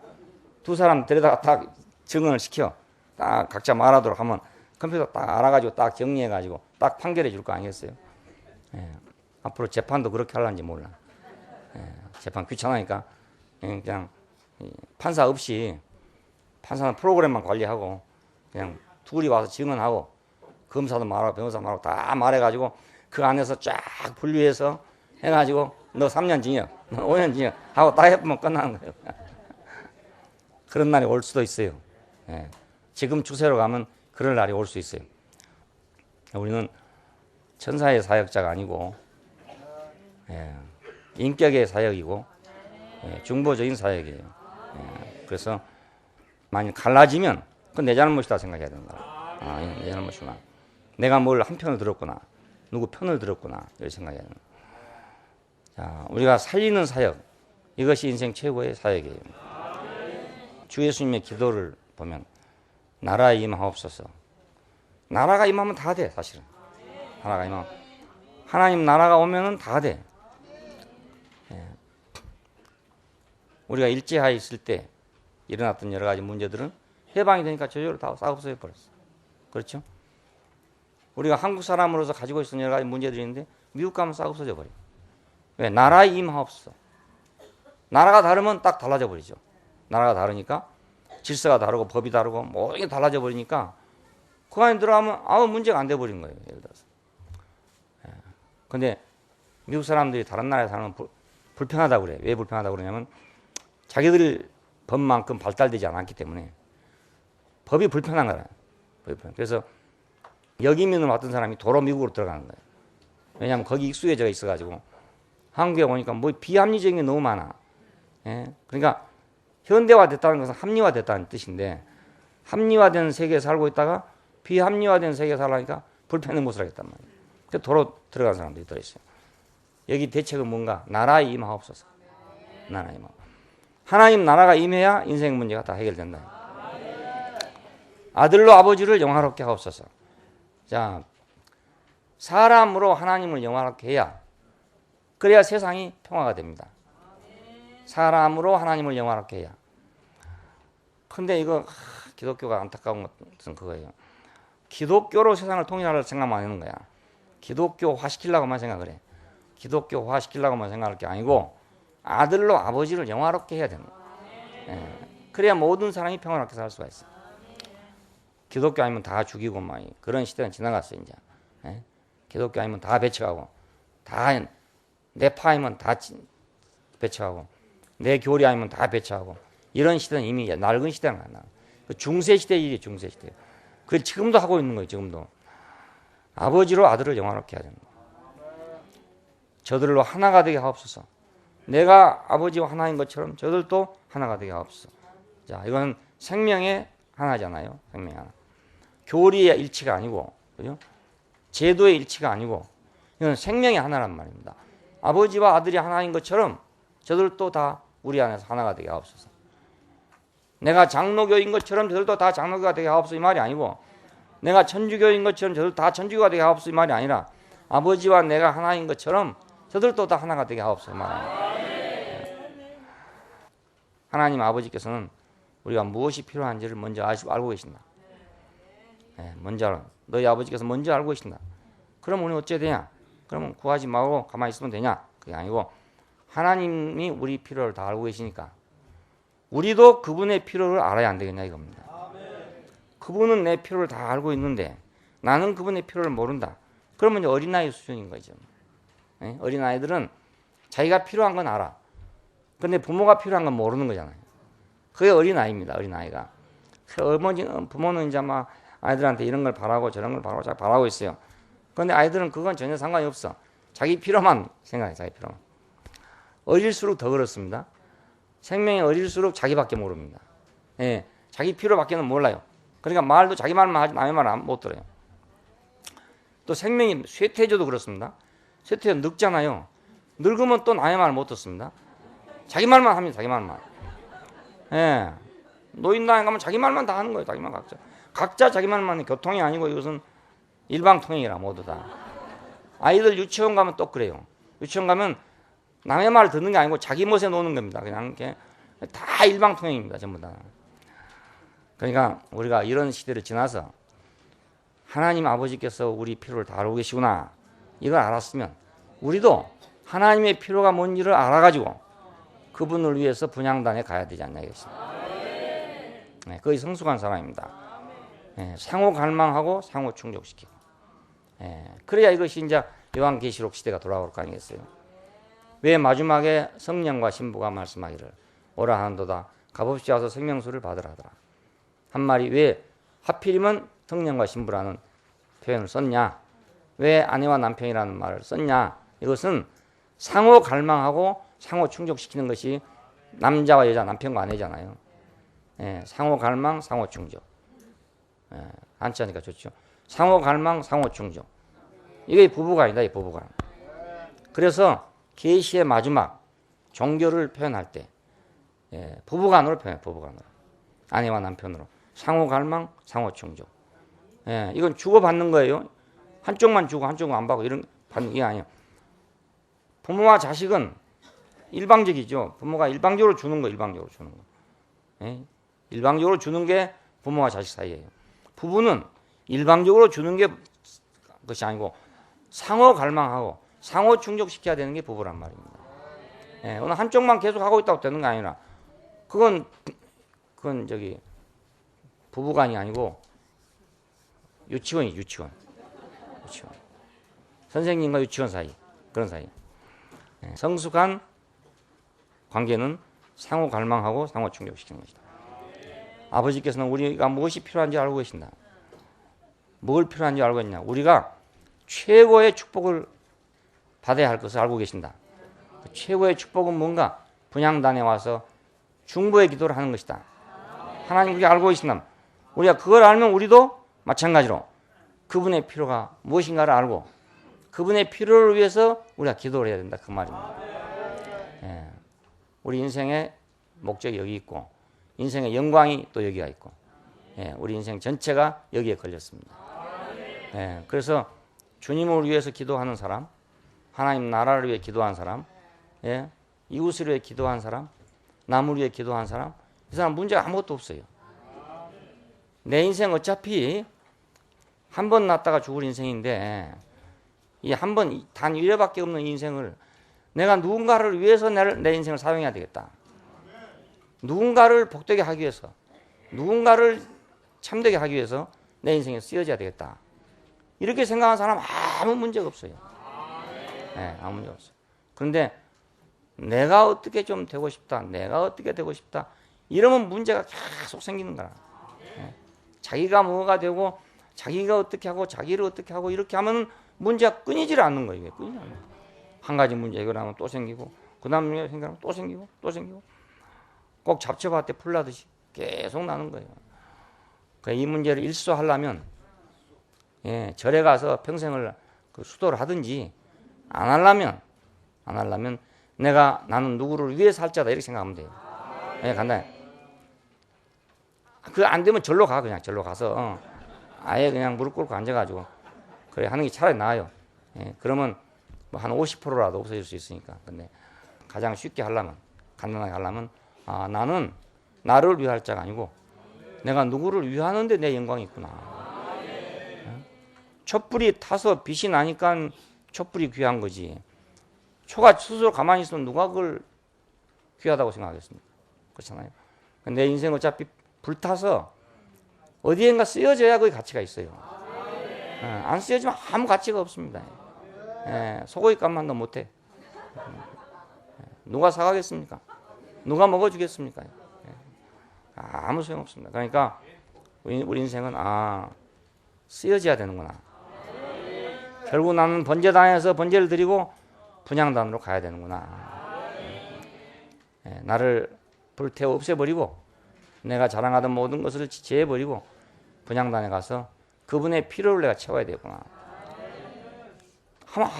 두 사람 데려다가 딱 증언을 시켜. 딱 각자 말하도록 하면 컴퓨터 딱 알아가지고 딱 정리해가지고 딱 판결해 줄 거 아니겠어요? 예. 앞으로 재판도 그렇게 하려는지 몰라. 예. 재판 귀찮으니까 그냥 판사 없이 판사는 프로그램만 관리하고 그냥 둘이 와서 증언하고 검사도 말하고 변호사 말하고 다 말해가지고 그 안에서 쫙 분류해서 해가지고 너 3년 징역, 너 5년 징역 하고 다 해보면 끝나는 거예요. 그런 날이 올 수도 있어요. 예. 지금 추세로 가면 그런 날이 올 수 있어요. 우리는 천사의 사역자가 아니고 인격의 사역이고 중보적인 사역이에요. 그래서 만약 갈라지면 그건 내 잘못이다 생각해야 된다. 내 잘못이구나. 내가 뭘 한편을 들었구나. 누구 편을 들었구나. 이렇게 생각해야 된다. 자, 우리가 살리는 사역, 이것이 인생 최고의 사역이에요. 주 예수님의 기도를 보면 나라에 임하옵소서. 나라가 임하면 다 돼, 사실은. 나라가 임하면. 하나님 나라가 오면은 다 돼. 우리가 일제하에 있을 때 일어났던 여러 가지 문제들은 해방이 되니까 저절로 다 없어져 버렸어. 그렇죠? 우리가 한국 사람으로서 가지고 있었던 여러 가지 문제들이 있는데 미국 가면 싹 없어져 버려. 왜? 나라에 임하옵소서. 나라가 다르면 딱 달라져 버리죠. 나라가 다르니까 질서가 다르고 법이 다르고 모든 게 달라져 버리니까 그 안에 들어가면 아무 문제가 안 돼 버린 거예요. 예를 들어서. 근데 미국 사람들이 다른 나라에 사는 건 불편하다고 그래. 왜 불편하다고 그러냐면 자기들 법만큼 발달되지 않았기 때문에 법이 불편한 거야. 그래서 여기민으로 왔던 사람이 도로 미국으로 들어가는 거예요. 왜냐하면 거기 익숙해져 있어가지고 한국에 오니까 뭐 비합리적인 게 너무 많아. 그러니까 현대화됐다는 것은 합리화됐다는 뜻인데 합리화된 세계에 살고 있다가 비합리화된 세계에 살라니까 불편한 곳을 하겠단 말이에요. 그래서 도로 들어간 사람들이 들어있어요. 여기 대책은 뭔가? 나라에 임하옵소서. 나라에 임하. 하나님 나라가 임해야 인생 문제가 다 해결된다. 아들로 아버지를 영화롭게 하옵소서. 자, 사람으로 하나님을 영화롭게 해야 그래야 세상이 평화가 됩니다. 사람으로 하나님을 영화롭게 해야. 근데 이거 기독교가 안타까운 것은 그거예요. 기독교로 세상을 통일하려고 생각만 하는 거야. 기독교화 시키려고만 생각을 해. 기독교화 시키려고만 생각할 게 아니고 아들로 아버지를 영화롭게 해야 되는 거야. 그래야 모든 사람이 평화롭게 살 수가 있어. 기독교 아니면 다 죽이고 막 그런 시대는 지나갔어요 이제. 기독교 아니면 다 배척하고 다 내 파이면 다 배척하고 내 교리 아니면 다 배척하고 이런 시대는 이미 낡은 시대는 안 나. 중세 시대 일이 중세 시대. 그걸 지금도 하고 있는 거예요. 지금도 아버지로 아들을 영화롭게 해야 된다. 저들로 하나가 되게 하옵소서. 내가 아버지와 하나인 것처럼 저들도 하나가 되게 하옵소서. 자, 이건 생명의 하나잖아요. 생명의 하나. 교리의 일치가 아니고, 그죠? 제도의 일치가 아니고, 이건 생명의 하나란 말입니다. 아버지와 아들이 하나인 것처럼 저들도 다 우리 안에서 하나가 되게 하옵소서. 내가 장로교인 것처럼 저들도 다 장로교가 되게 하옵소서 이 말이 아니고, 내가 천주교인 것처럼 저들 다 천주교가 되게 하옵소서 이 말이 아니라, 아버지와 내가 하나인 것처럼 저들도 다 하나가 되게 하옵소서 이 말입니다. 하나님 아버지께서는 우리가 무엇이 필요한지를 먼저 알고 계신다. 먼저 알아. 너희 아버지께서 먼저 알고 계신다. 그럼 우리 어째 되냐? 그러면 구하지 말고 가만히 있으면 되냐? 그게 아니고 하나님이 우리 필요를 다 알고 계시니까 우리도 그분의 필요를 알아야 안 되겠냐 이겁니다. 그분은 내 필요를 다 알고 있는데 나는 그분의 필요를 모른다. 그러면 이제 어린아이 수준인 거죠. 어린아이들은 자기가 필요한 건 알아. 근데 부모가 필요한 건 모르는 거잖아요. 그게 어린아이입니다. 어린아이가. 부모는 이제 막 아이들한테 이런 걸 바라고 저런 걸 바라고 잘 바라고 있어요. 그런데 아이들은 그건 전혀 상관이 없어. 자기 필요만 생각해. 자기 필요만. 어릴수록 더 그렇습니다. 생명이 어릴수록 자기밖에 모릅니다. 자기 필요밖에는 몰라요. 그러니까 말도 자기 말만 하지 남의 말을 못 들어요. 또 생명이 쇠퇴해져도 그렇습니다. 쇠퇴해져 늙잖아요. 늙으면 또 남의 말을 못 듣습니다. 자기 말만 합니다. 자기 말만. 노인단에 가면 자기 말만 다 하는 거예요. 자기 말 각자 자기 말만. 교통이 아니고 이것은 일방통행이라 모두 다. 아이들 유치원 가면 또 그래요. 유치원 가면 남의 말을 듣는 게 아니고 자기 멋에 노는 겁니다. 그냥 이렇게 다 일방통행입니다. 전부 다. 그러니까 우리가 이런 시대를 지나서 하나님 아버지께서 우리 필요를 다 알고 계시구나 이걸 알았으면 우리도 하나님의 필요가 뭔지를 알아가지고 그분을 위해서 분향단에 가야 되지 않나 이것입니다. 거의 성숙한 사람입니다. 상호 갈망하고 상호 충족시키고 그래야 이것이 이제 요한계시록 시대가 돌아올 거 아니겠어요. 왜 마지막에 성령과 신부가 말씀하기를 오라 하는도다 값없이 와서 생명수를 받으라 하더라. 한 말이 왜 하필이면 성령과 신부라는 표현을 썼냐, 왜 아내와 남편이라는 말을 썼냐. 이것은 상호 갈망하고 상호 충족시키는 것이 남자와 여자, 남편과 아내잖아요. 상호 갈망, 상호 충족. 안치하니까 좋죠. 상호 갈망, 상호 충족. 이게 부부간이다, 이 부부간. 그래서 계시의 마지막 종교를 표현할 때 부부간으로 표현해, 부부간으로. 아내와 남편으로. 상호 갈망, 상호 충족. 이건 주고받는 거예요. 한쪽만 주고 한쪽은 안 받고 이런 받는 게 아니에요. 부모와 자식은 일방적이죠. 부모가 일방적으로 주는 거, 일방적으로 주는 거. 일방적으로 주는 게 부모와 자식 사이예요. 부부는 일방적으로 주는 게 것이 아니고 상호 갈망하고 상호 충족시켜야 되는 게 부부란 말입니다. 어느 한쪽만 계속 하고 있다고 되는 게 아니라 그건 저기 부부간이 아니고 유치원이 유치원. 선생님과 유치원 사이, 그런 사이. 성숙한 관계는 상호 갈망하고 상호 충족시키는 것이다. 아버지께서는 우리가 무엇이 필요한지 알고 계신다. 뭘 필요한지 알고 있냐. 우리가 최고의 축복을 받아야 할 것을 알고 계신다. 그 최고의 축복은 뭔가? 분향단에 와서 중보의 기도를 하는 것이다. 하나님 우리가 알고 계신다. 우리가 그걸 알면 우리도 마찬가지로 그분의 필요가 무엇인가를 알고 그분의 필요를 위해서 우리가 기도를 해야 된다. 그 말입니다. 우리 인생의 목적이 여기 있고 인생의 영광이 또 여기가 있고 우리 인생 전체가 여기에 걸렸습니다. 그래서 주님을 위해서 기도하는 사람, 하나님 나라를 위해 기도한 사람, 이웃을 위해 기도한 사람, 남을 위해 기도한 사람, 이 사람 문제가 아무것도 없어요. 내 인생 어차피 한 번 났다가 죽을 인생인데 이 한 번 단 1회밖에 없는 인생을 내가 누군가를 위해서 내 인생을 사용해야 되겠다. 누군가를 복되게 하기 위해서, 누군가를 참되게 하기 위해서 내 인생에 쓰여져야 되겠다. 이렇게 생각하는 사람 아무 문제가 없어요. 아무 문제 없어요. 그런데 내가 어떻게 좀 되고 싶다, 내가 어떻게 되고 싶다, 이러면 문제가 계속 생기는 거야. 자기가 뭐가 되고, 자기가 어떻게 하고, 자기를 어떻게 하고, 이렇게 하면 문제가 끊이질 않는 거예요. 끊이지 않는 거예요. 한 가지 문제 해결하면 또 생기고, 그 다음 문제 생각하면 또 생기고, 또 생기고, 꼭 잡초밭에 풀 나듯이 계속 나는 거예요. 이 문제를 일소하려면, 절에 가서 평생을 수도를 하든지, 안 하려면, 나는 누구를 위해 살자다, 이렇게 생각하면 돼요. 간단해. 그거 안 되면 절로 가, 그냥 절로 가서, 아예 그냥 무릎 꿇고 앉아가지고, 그래 하는 게 차라리 나아요. 그러면 뭐 한 50%라도 없어질 수 있으니까. 근데 가장 쉽게 하려면, 간단하게 하려면, 나는 나를 위할 자가 아니고, 내가 누구를 위하는데 내 영광이 있구나. 촛불이 타서 빛이 나니까 촛불이 귀한 거지. 초가 스스로 가만히 있으면 누가 그걸 귀하다고 생각하겠습니까? 그렇잖아요. 내 인생 어차피 불타서 어디엔가 쓰여져야 그 가치가 있어요. 안 쓰여지면 아무 가치가 없습니다. 소고기 값만 더 못해. 누가 사가겠습니까? 누가 먹어주겠습니까? 아무 소용없습니다. 그러니까 우리 인생은 쓰여져야 되는구나. 결국 나는 번제단에서 번제를 드리고 분향단으로 가야 되는구나. 나를 불태워 없애버리고 내가 자랑하던 모든 것을 지혜버리고 분향단에 가서 그분의 필요를 내가 채워야 되구나.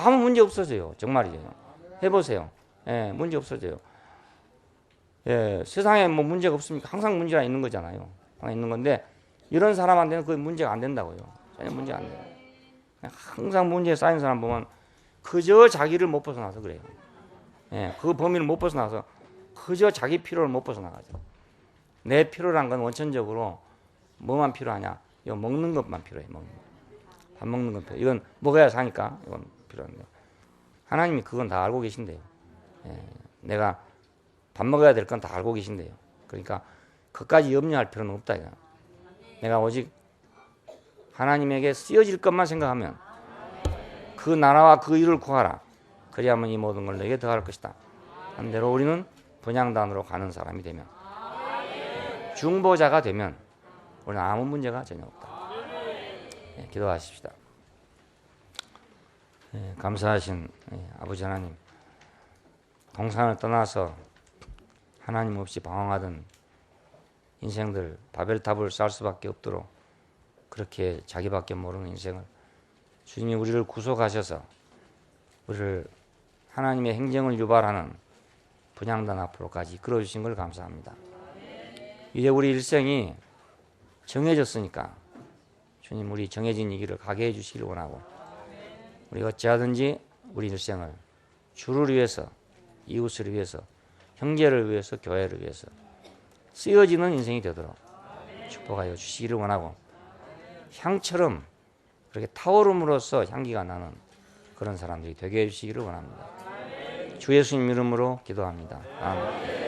아무 문제 없어져요. 정말이에요. 해보세요. 문제 없어져요. 세상에 뭐 문제가 없습니까? 항상 문제가 있는 거잖아요. 있는 건데 이런 사람한테는 그 문제가 안 된다고요. 전혀 문제가 안 돼요. 항상 문제에 쌓인 사람 보면 그저 자기를 못 벗어나서 그래요. 그 범위를 못 벗어나서 그저 자기 필요를 못 벗어나가죠. 내 필요란 건 원천적으로 뭐만 필요하냐? 이거 먹는 것만 필요해. 먹는 것. 밥 먹는 건 필요해. 이건 먹어야 사니까 이건 필요한데 하나님이 그건 다 알고 계신대요. 내가 밥 먹어야 될 건 다 알고 계신대요. 그러니까 그까지 염려할 필요는 없다. 이거. 내가 오직 하나님에게 쓰여질 것만 생각하면 그 나라와 그 일을 구하라. 그리하면 이 모든 걸 너에게 더할 것이다. 반대로 우리는 분향단으로 가는 사람이 되면, 중보자가 되면 우리는 아무 문제가 전혀 없다. 네, 기도하십시다. 네, 감사하신 아버지 하나님, 동산을 떠나서 하나님 없이 방황하던 인생들 바벨탑을 쌓을 수밖에 없도록 그렇게 자기밖에 모르는 인생을 주님이 우리를 구속하셔서 우리를 하나님의 행정을 유발하는 분향단 앞으로까지 이끌어주신 걸 감사합니다. 이제 우리 일생이 정해졌으니까 주님 우리 정해진 이 길을 가게 해주시기를 원하고, 우리가 어찌하든지 우리 일생을 주를 위해서, 이웃을 위해서, 형제를 위해서, 교회를 위해서 쓰여지는 인생이 되도록 축복하여 주시기를 원하고, 향처럼 그렇게 타오름으로써 향기가 나는 그런 사람들이 되게 해주시기를 원합니다. 주 예수님 이름으로 기도합니다. 아멘.